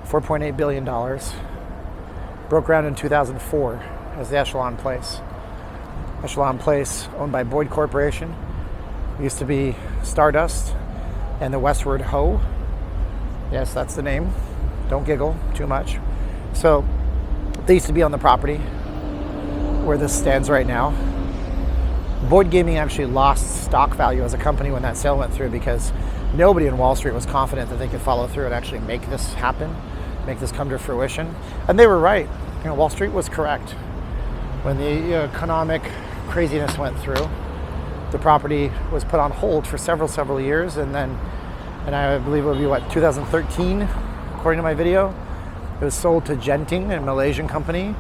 Speaker 1: $4.8 billion. Broke ground in 2004 as the Echelon Place. Echelon Place, owned by Boyd Corporation. It used to be Stardust and the Westward Ho. Yes, that's the name. Don't giggle too much. So they used to be on the property where this stands right now. Boyd Gaming actually lost stock value as a company when that sale went through because nobody in Wall Street was confident that they could follow through and actually make this happen, make this come to fruition. And they were right. You know, Wall Street was correct. When the economic craziness went through, the property was put on hold for several years, and I believe it would be 2013, according to my video, it was sold to Genting, a Malaysian company,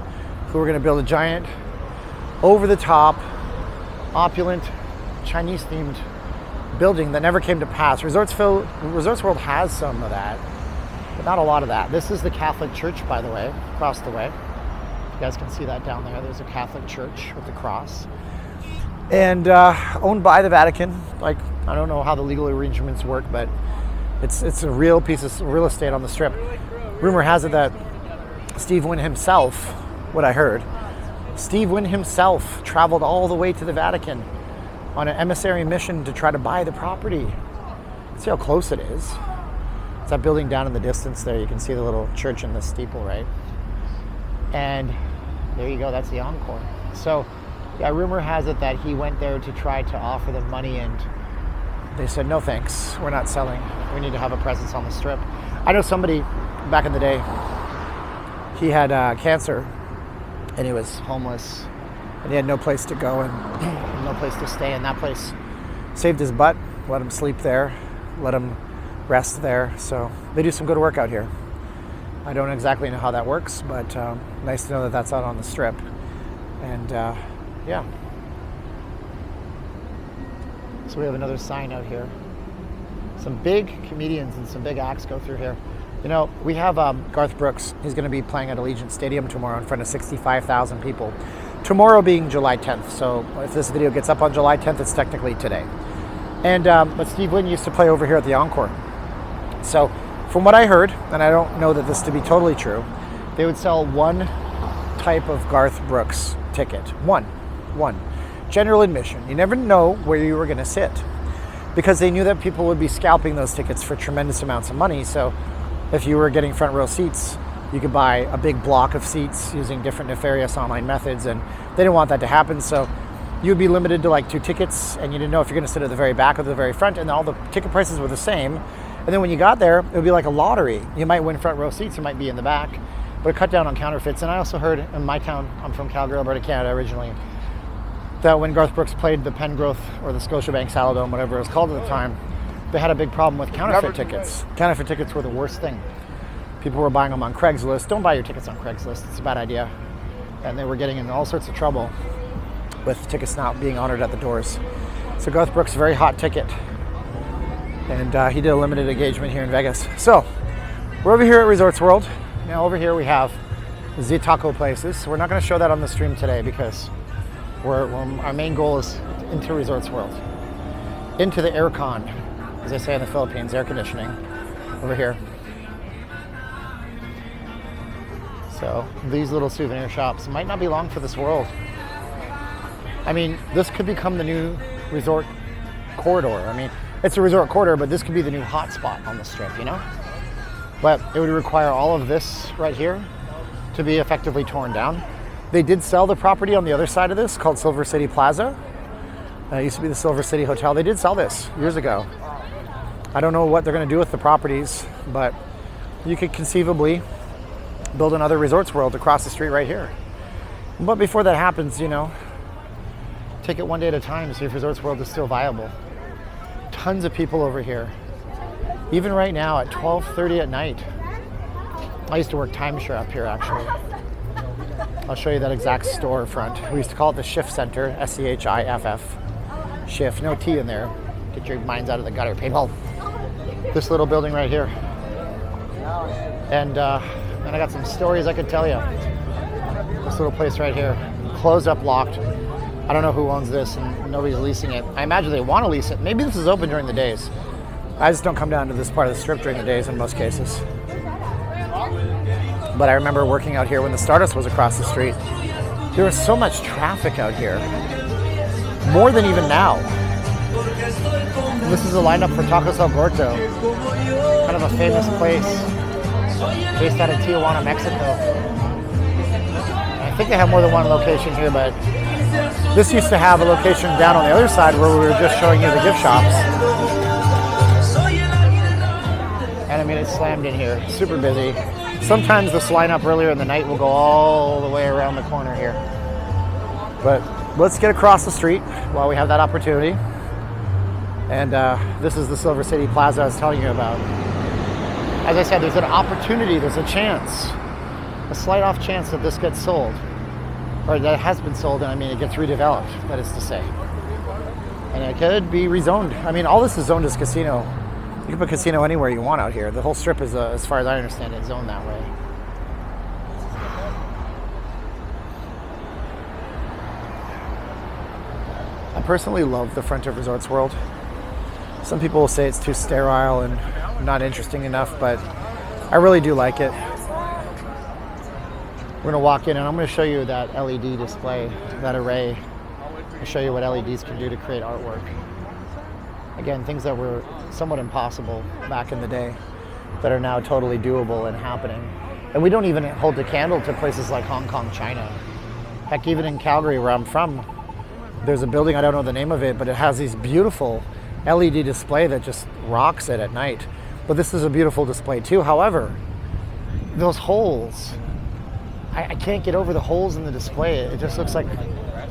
Speaker 1: who were going to build a giant, over-the-top, opulent, Chinese-themed building that never came to pass. Resorts World has some of that, but not a lot of that. This is the Catholic Church, by the way, across the way. You guys can see that down there. There's a Catholic church with the cross. And owned by the Vatican. Like, I don't know how the legal arrangements work, but it's a real piece of real estate on the Strip. Rumor has it that Steve Wynn himself, what I heard, Steve Wynn himself traveled all the way to the Vatican on an emissary mission to try to buy the property. See how close it is. It's that building down in the distance there. You can see the little church in the steeple, right? And there you go, that's the Encore. So, yeah, rumor has it that he went there to try to offer them money, and they said, no thanks, we're not selling. We need to have a presence on the Strip. I know somebody back in the day, he had cancer, and he was homeless, and he had no place to go and no place to stay, and that place saved his butt, let him sleep there, let him rest there. So they do some good work out here. I don't exactly know how that works, but nice to know that that's out on the Strip. And yeah. So we have another sign out here. Some big comedians and some big acts go through here. You know, we have Garth Brooks. He's going to be playing at Allegiant Stadium tomorrow in front of 65,000 people. Tomorrow being July 10th. So if this video gets up on July 10th, it's technically today. And but Steve Wynn used to play over here at the Encore. So from what I heard, and I don't know that this to be totally true, they would sell one type of Garth Brooks ticket. One. General admission. You never know where you were going to sit, because they knew that people would be scalping those tickets for tremendous amounts of money. So if you were getting front row seats, you could buy a big block of seats using different nefarious online methods, and they didn't want that to happen. So you'd be limited to like 2 tickets, and you didn't know if you're going to sit at the very back or the very front, and all the ticket prices were the same. And then when you got there, it would be like a lottery. You might win front row seats, you might be in the back, but it cut down on counterfeits. And I also heard in my town, I'm from Calgary, Alberta, Canada originally, that when Garth Brooks played the Pengrowth or the Scotiabank Saladome, whatever it was called at the time, they had a big problem with counterfeit tickets. Counterfeit tickets were the worst thing. People were buying them on Craigslist. Don't buy your tickets on Craigslist. It's a bad idea. And they were getting in all sorts of trouble with tickets not being honored at the doors. So Garth Brooks, very hot ticket. And he did a limited engagement here in Vegas. So we're over here at Resorts World. Now over here we have the taco places. So we're not going to show that on the stream today, because our main goal is into Resorts World. Into the aircon, as they say in the Philippines, air conditioning over here. So these little souvenir shops might not be long for this world. I mean, this could become the new resort corridor. I mean, it's a resort corridor, but this could be the new hotspot on the strip, you know? But it would require all of this right here to be effectively torn down. They did sell the property on the other side of this called Silver City Plaza. It used to be the Silver City Hotel. They did sell this years ago. I don't know what they're going to do with the properties, but you could conceivably build another Resorts World across the street right here. But before that happens, you know, take it one day at a time, see if Resorts World is still viable. Tons of people over here. Even right now at 12:30 at night. I used to work timeshare up here, actually. I'll show you that exact storefront. We used to call it the Shift Center, S-C-H-I-F-F. Shift, no T in there. Get your minds out of the gutter, people. This little building right here. And I got some stories I could tell you. This little place right here, closed up, locked. I don't know who owns this, and nobody's leasing it. I imagine they want to lease it. Maybe this is open during the days. I just don't come down to this part of the strip during the days in most cases. But I remember working out here when the Stardust was across the street. There was so much traffic out here, more than even now. And this is a lineup for Tacos El Gordo, kind of a famous place based out of Tijuana, Mexico. I think they have more than one location here, but this used to have a location down on the other side where we were just showing you the gift shops. And I mean, it's slammed in here, super busy. Sometimes this lineup earlier in the night will go all the way around the corner here. But let's get across the street while we have that opportunity. And this is the Silver City Plaza I was telling you about. As I said, there's an opportunity, there's a chance, a slight off chance that this gets sold. Or that it has been sold, and I mean it gets redeveloped, that is to say. And it could be rezoned. I mean, all this is zoned as casino. You can put casino anywhere you want out here. The whole strip is, as far as I understand it, zoned that way. I personally love the front of Resorts World. Some people will say it's too sterile and not interesting enough, but I really do like it. We're gonna walk in and I'm gonna show you that LED display, that array. I'll show you what LEDs can do to create artwork. Again, things that were somewhat impossible back in the day that are now totally doable and happening. And we don't even hold a candle to places like Hong Kong, China. Heck, even in Calgary, where I'm from, there's a building, I don't know the name of it, but it has these beautiful LED display that just rocks it at night. But this is a beautiful display too. However, those holes, I can't get over the holes in the display. It just looks like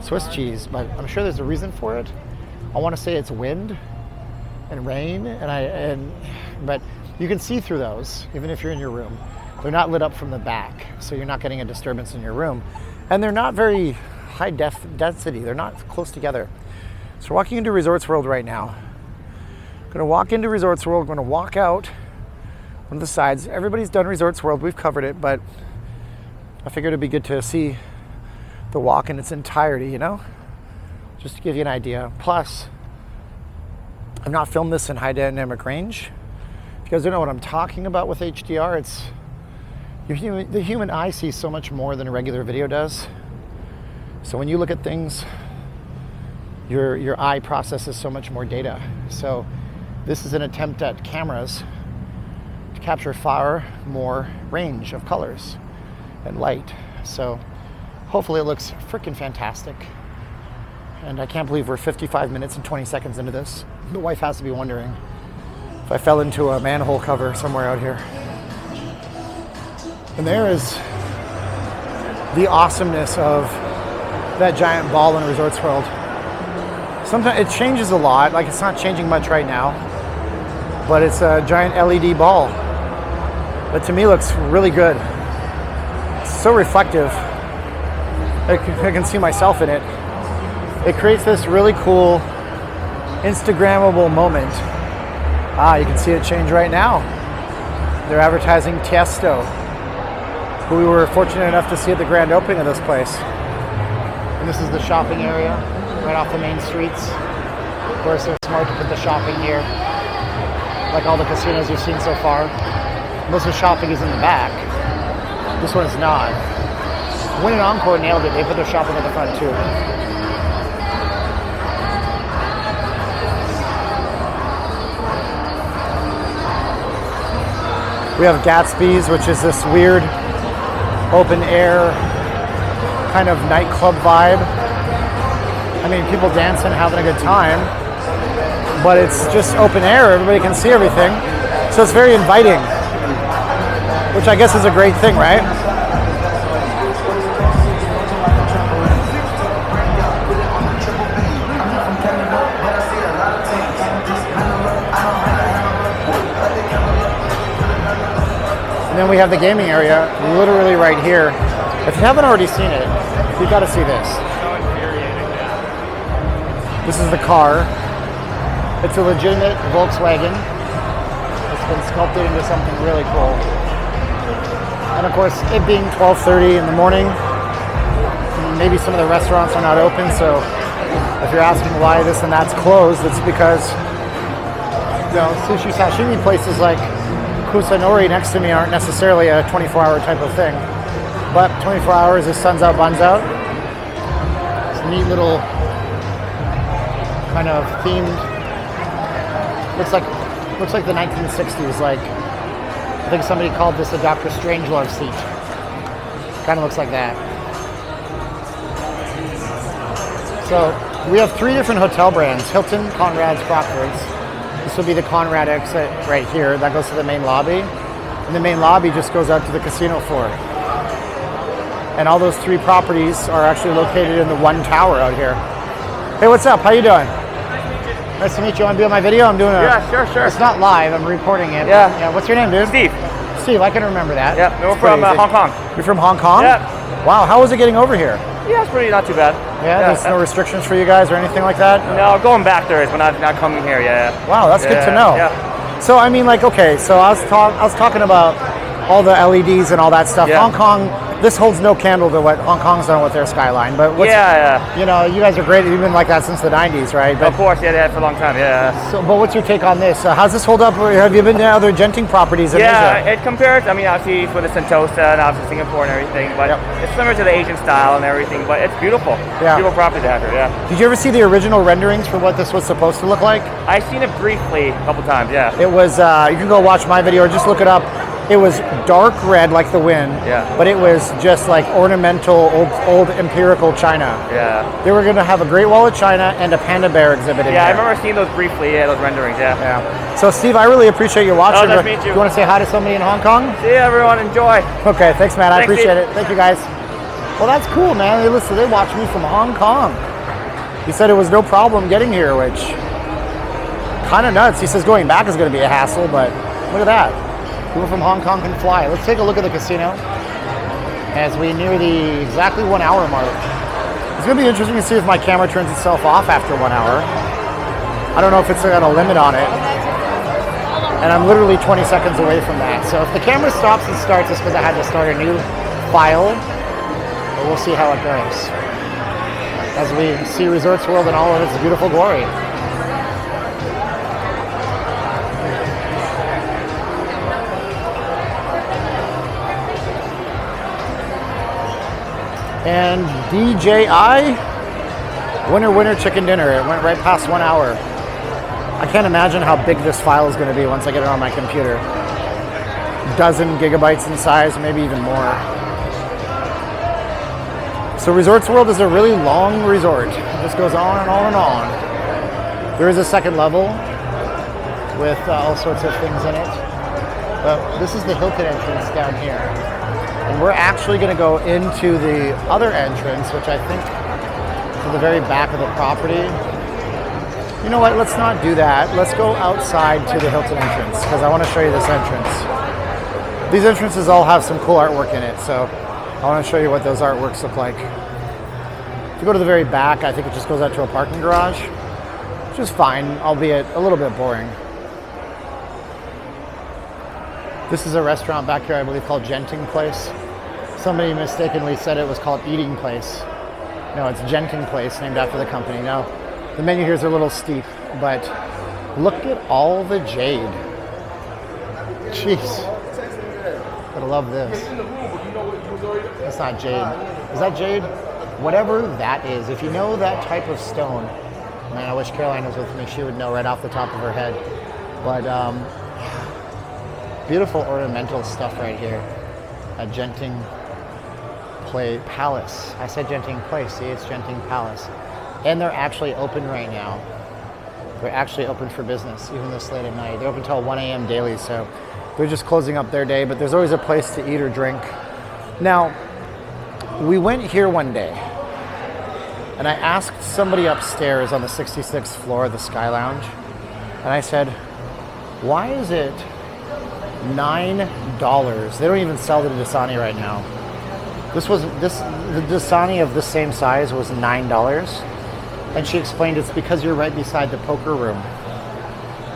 Speaker 1: Swiss cheese, but I'm sure there's a reason for it. I want to say it's wind and rain, but you can see through those, even if you're in your room. They're not lit up from the back, so you're not getting a disturbance in your room. And they're not very high density. They're not close together. So we're walking into Resorts World right now. Gonna walk into Resorts World, gonna walk out one of the sides. Everybody's done Resorts World, we've covered it, but I figured it'd be good to see the walk in its entirety, you know? Just to give you an idea. Plus, I've not filmed this in high dynamic range. If you guys don't know what I'm talking about with HDR, it's the human eye sees so much more than a regular video does. So when you look at things, your eye processes so much more data. So this is an attempt at cameras to capture far more range of colors and light. So hopefully it looks freaking fantastic. And I can't believe we're 55 minutes and 20 seconds into this. The wife has to be wondering if I fell into a manhole cover somewhere out here. And there is the awesomeness of that giant ball in Resorts World. Sometimes it changes a lot, like it's not changing much right now, but it's a giant LED ball that to me looks really good. It's so reflective. I can see myself in it. It creates this really cool Instagrammable moment. You can see it change right now. They're advertising Tiesto, who we were fortunate enough to see at the grand opening of this place. And this is the shopping area, right off the main streets. Of course, they're smart to put the shopping here, like all the casinos you've seen so far. Most of the shopping is in the back. This one is not. Wynn and Encore nailed it. They put their shopping at the front too. We have Gatsby's, which is this weird open air kind of nightclub vibe. I mean, people dancing, having a good time, but it's just open air. Everybody can see everything. So it's very inviting, which I guess is a great thing, right? And then we have the gaming area literally right here. If you haven't already seen it, you've got to see this. This is the car. It's a legitimate Volkswagen. It's been sculpted into something really cool. And of course, it being 12:30 in the morning, maybe some of the restaurants are not open, so if you're asking why this and that's closed, it's because, you know, sushi sashimi places like Kusanori next to me aren't necessarily a 24-hour type of thing. But 24 hours is sun's out, buns out. It's a neat little kind of themed, looks like the 1960s. Like, I think somebody called this a Dr. Strangelove seat. Kind of looks like that. So we have 3 different hotel brands: Hilton, Conrad's, Crockford's. This will be the Conrad exit right here. That goes to the main lobby. And the main lobby just goes out to the casino floor. And all those 3 properties are actually located in the one tower out here. Hey, what's up? How you doing? Nice to meet you. Want to be on my video? I'm doing a...
Speaker 2: Yeah, sure.
Speaker 1: It's not live. I'm recording it.
Speaker 2: Yeah.
Speaker 1: What's your name, dude?
Speaker 2: Steve.
Speaker 1: Steve, I can remember that.
Speaker 2: Yeah, we're from Hong Kong.
Speaker 1: You're from Hong Kong?
Speaker 2: Yeah.
Speaker 1: Wow, how was it getting over here?
Speaker 2: Yeah, it's pretty not too bad.
Speaker 1: Yeah, there's no restrictions for you guys or anything like that?
Speaker 2: No, going back there is, but not coming here, yeah.
Speaker 1: Wow, that's good to know.
Speaker 2: Yeah.
Speaker 1: So, I mean, like, okay, so I was talking about all the LEDs and all that stuff.
Speaker 2: Yeah.
Speaker 1: Hong Kong, this holds no candle to what Hong Kong's done with their skyline, but what's, you know, you guys are great. You've been like that since the 90s, right? But,
Speaker 2: of course, yeah, they had for a long time, yeah.
Speaker 1: So, but what's your take on this? How's this hold up? Have you been to other Genting properties in Asia?
Speaker 2: Yeah, it compares, I mean, obviously for the Sentosa and obviously Singapore and everything, but it's similar to the Asian style and everything, but it's beautiful.
Speaker 1: Yeah.
Speaker 2: Beautiful property to have here, yeah.
Speaker 1: Did you ever see the original renderings for what this was supposed to look like?
Speaker 2: I've seen it briefly a couple times, yeah.
Speaker 1: It was, you can go watch my video or just look it up. It was dark red like the Wynn, but it was just like ornamental, old empirical China.
Speaker 2: Yeah.
Speaker 1: They were going to have a Great Wall of China and a panda bear exhibit in there.
Speaker 2: I remember seeing those briefly, those renderings, yeah.
Speaker 1: So Steve, I really appreciate you watching.
Speaker 2: Nice to meet you.
Speaker 1: You want to say hi to somebody in Hong Kong?
Speaker 2: See you, everyone, enjoy.
Speaker 1: Okay, thanks, man. I appreciate
Speaker 2: Steve.
Speaker 1: it. Thank you, guys. Well, that's cool, man. They watch me from Hong Kong. He said it was no problem getting here, which kind of nuts. He says going back is going to be a hassle, but look at that. People from Hong Kong can fly. Let's take a look at the casino as we near the exactly 1 hour mark. It's going to be interesting to see if my camera turns itself off after 1 hour. I don't know if it's got a limit on it. And I'm literally 20 seconds away from that. So if the camera stops and starts, it's because I had to start a new file. But we'll see how it goes as we see Resorts World in all of its beautiful glory. And DJI, winner chicken dinner. It went right past 1 hour. I can't imagine how big this file is going to be once I get it on my computer. Dozen gigabytes in size, maybe even more. So Resorts World is a really long resort. It just goes on and on and on. There is a second level with all sorts of things in it. But this is the Hilton entrance down here. And we're actually going to go into the other entrance, which I think is to the very back of the property. You know what, let's not do that. Let's go outside to the Hilton entrance because I want to show you this entrance. These entrances all have some cool artwork in it, so I want to show you what those artworks look like. If you go to the very back, I think it just goes out to a parking garage, which is fine, albeit a little bit boring. This is a restaurant back here, I believe, called Genting Place. Somebody mistakenly said it was called Eating Place. No, it's Genting Place, named after the company. Now, the menu here is a little steep, but look at all the jade. Jeez. Gotta love this. That's not jade. Is that jade? Whatever that is. If you know that type of stone, man, I wish Caroline was with me. She would know right off the top of her head. But beautiful ornamental stuff right here at Genting Palace. I said Genting Place. See, it's Genting Palace. And they're actually open right now. They're actually open for business, even this late at night. They're open till 1 a.m. daily, so they're just closing up their day, but there's always a place to eat or drink. Now, we went here one day, and I asked somebody upstairs on the 66th floor of the Sky Lounge, and I said, why is it $9? They don't even sell the Dasani right now. The Dasani of the same size was $9. And she explained it's because you're right beside the poker room.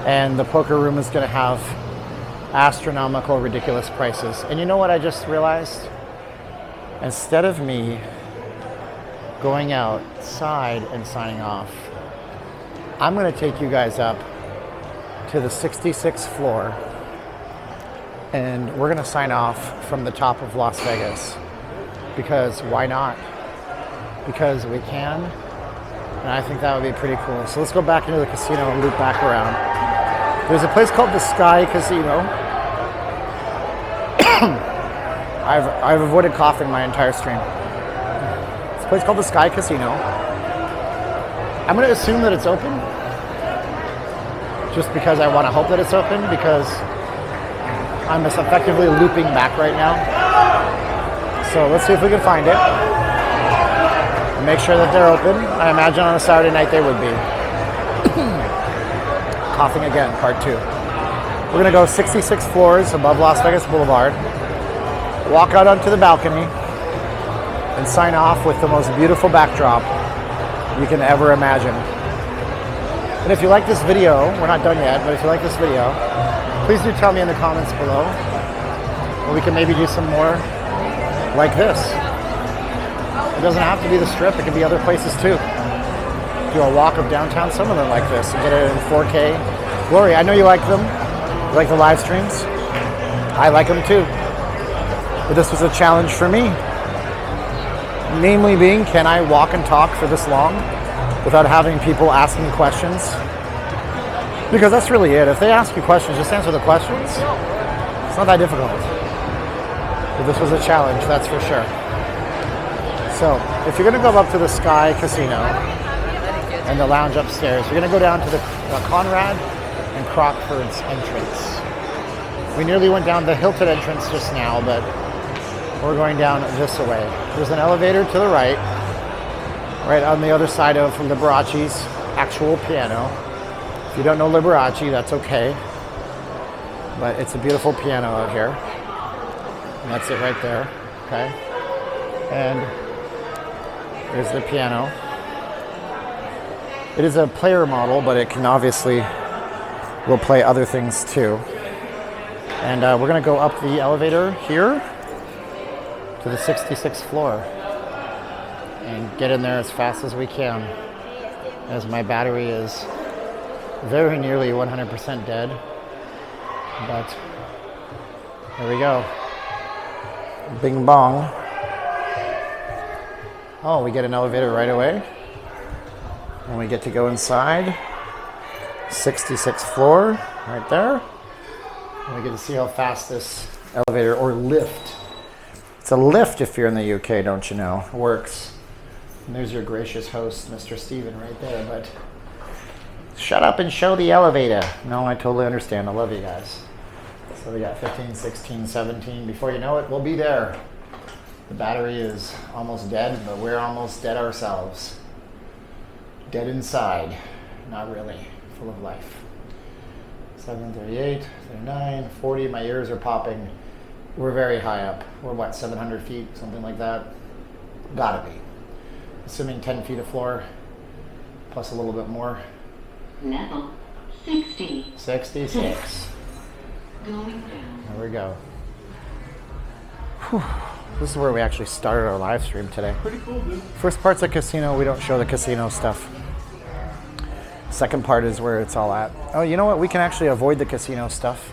Speaker 1: And the poker room is going to have astronomical, ridiculous prices. And you know what I just realized? Instead of me going outside and signing off, I'm going to take you guys up to the 66th floor. And we're going to sign off from the top of Las Vegas. Because why not? Because we can. And I think that would be pretty cool. So let's go back into the casino and loop back around. There's a place called the Sky Casino. I've avoided coughing my entire stream. It's a place called the Sky Casino. I'm going to assume that it's open. Just because I want to hope that it's open, because I'm just effectively looping back right now. So let's see if we can find it. Make sure that they're open. I imagine on a Saturday night they would be. Coughing again, part 2. We're going to go 66 floors above Las Vegas Boulevard, walk out onto the balcony, and sign off with the most beautiful backdrop you can ever imagine. And if you like this video, we're not done yet, but if you like this video, please do tell me in the comments below. Or we can maybe do some more like this. It doesn't have to be the Strip, it can be other places too. Do a walk of downtown Summerlin like this and get it in 4K. Glory, I know you like them. You like the live streams. I like them too. But this was a challenge for me. Namely being, can I walk and talk for this long without having people ask me questions? Because that's really it. If they ask you questions, just answer the questions. It's not that difficult. But this was a challenge, that's for sure. So, if you're going to go up to the Sky Casino and the lounge upstairs, you're going to go down to the Conrad and Crockford's entrance. We nearly went down the Hilton entrance just now, but we're going down this way. There's an elevator to the right on the other side of Liberace's actual piano. If you don't know Liberace, that's okay. But it's a beautiful piano out here. And that's it right there, okay? And there's the piano. It is a player model, but it can obviously will play other things too. And we're gonna go up the elevator here to the 66th floor and get in there as fast as we can, as my battery is very nearly 100% dead. But here we go. Bing bong. Oh, we get an elevator right away. And we get to go inside. 66th floor, right there. And we get to see how fast this elevator, or lift. It's a lift if you're in the UK, don't you know? It works. And there's your gracious host, Mr. Steven, right there. But shut up and show the elevator. No, I totally understand. I love you guys. So we got 15, 16, 17. Before you know it, we'll be there. The battery is almost dead, but we're almost dead ourselves. Dead inside. Not really. Full of life. 7, 38, 39, 40. My ears are popping. We're very high up. We're what, 700 feet? Something like that? Gotta be. Assuming 10 feet of floor, plus a little bit more.
Speaker 6: Level 60.
Speaker 1: 66.
Speaker 6: Going down.
Speaker 1: There we go. Whew. This is where we actually started our live stream today.
Speaker 5: Pretty cool, dude.
Speaker 1: First part's a casino. We don't show the casino stuff. Second part is where it's all at. Oh, you know what? We can actually avoid the casino stuff.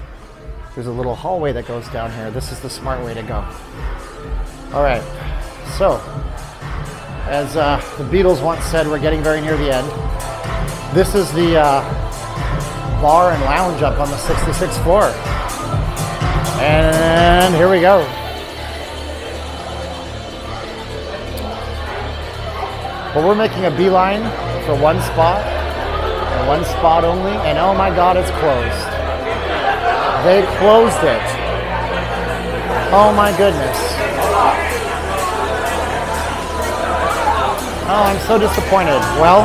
Speaker 1: There's a little hallway that goes down here. This is the smart way to go. All right. So, as the Beatles once said, we're getting very near the end. This is the bar and lounge up on the 66th floor. And here we go. Well, we're making a beeline for one spot, and one spot only, and oh my God, it's closed. They closed it. Oh my goodness. Oh, I'm so disappointed. Well,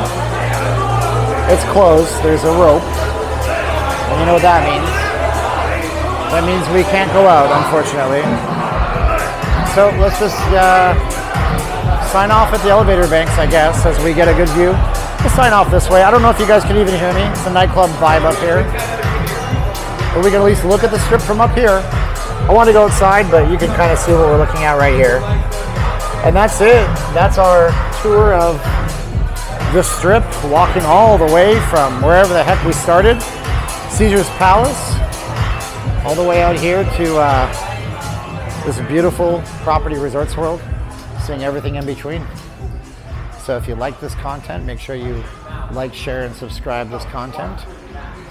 Speaker 1: it's closed. There's a rope. And you know what that means? That means we can't go out, unfortunately. So let's just sign off at the elevator banks, I guess, as we get a good view. We'll sign off this way. I don't know if you guys can even hear me. It's a nightclub vibe up here. But we can at least look at the strip from up here. I want to go outside, but you can kind of see what we're looking at right here. And that's it. That's our tour of the strip, walking all the way from wherever the heck we started, Caesar's Palace, all the way out here to this beautiful property Resorts World, seeing everything in between. So if you like this content, make sure you like, share, and subscribe this content.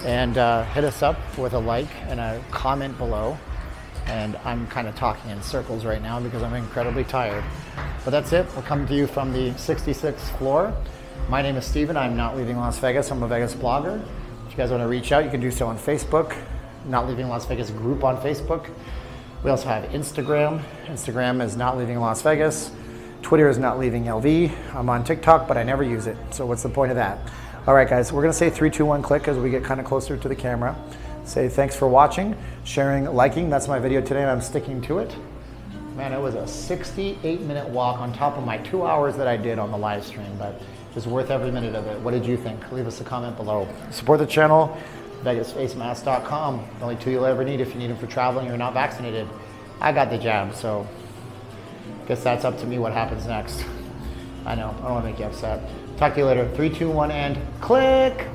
Speaker 1: And hit us up with a like and a comment below. And I'm kind of talking in circles right now because I'm incredibly tired. But that's it. We're coming to you from the 66th floor. My name is Steven. I'm Not Leaving Las Vegas. I'm a Vegas blogger. If you guys want to reach out, you can do so on Facebook. Not Leaving Las Vegas group on Facebook. We also have Instagram. Instagram is Not Leaving Las Vegas. Twitter is Not Leaving LV. I'm on TikTok, but I never use it. So what's the point of that? All right, guys, we're going to say 3, 2, 1, click as we get kind of closer to the camera. Say thanks for watching, sharing, liking. That's my video today, and I'm sticking to it. Man, it was a 68-minute walk on top of my 2 hours that I did on the live stream, but it was worth every minute of it. What did you think? Leave us a comment below. Support the channel, VegasFaceMask.com. The only 2 you'll ever need if you need them for traveling or you're not vaccinated. I got the jab, so I guess that's up to me what happens next. I know, I don't want to make you upset. Talk to you later. 3, 2, 1, and click!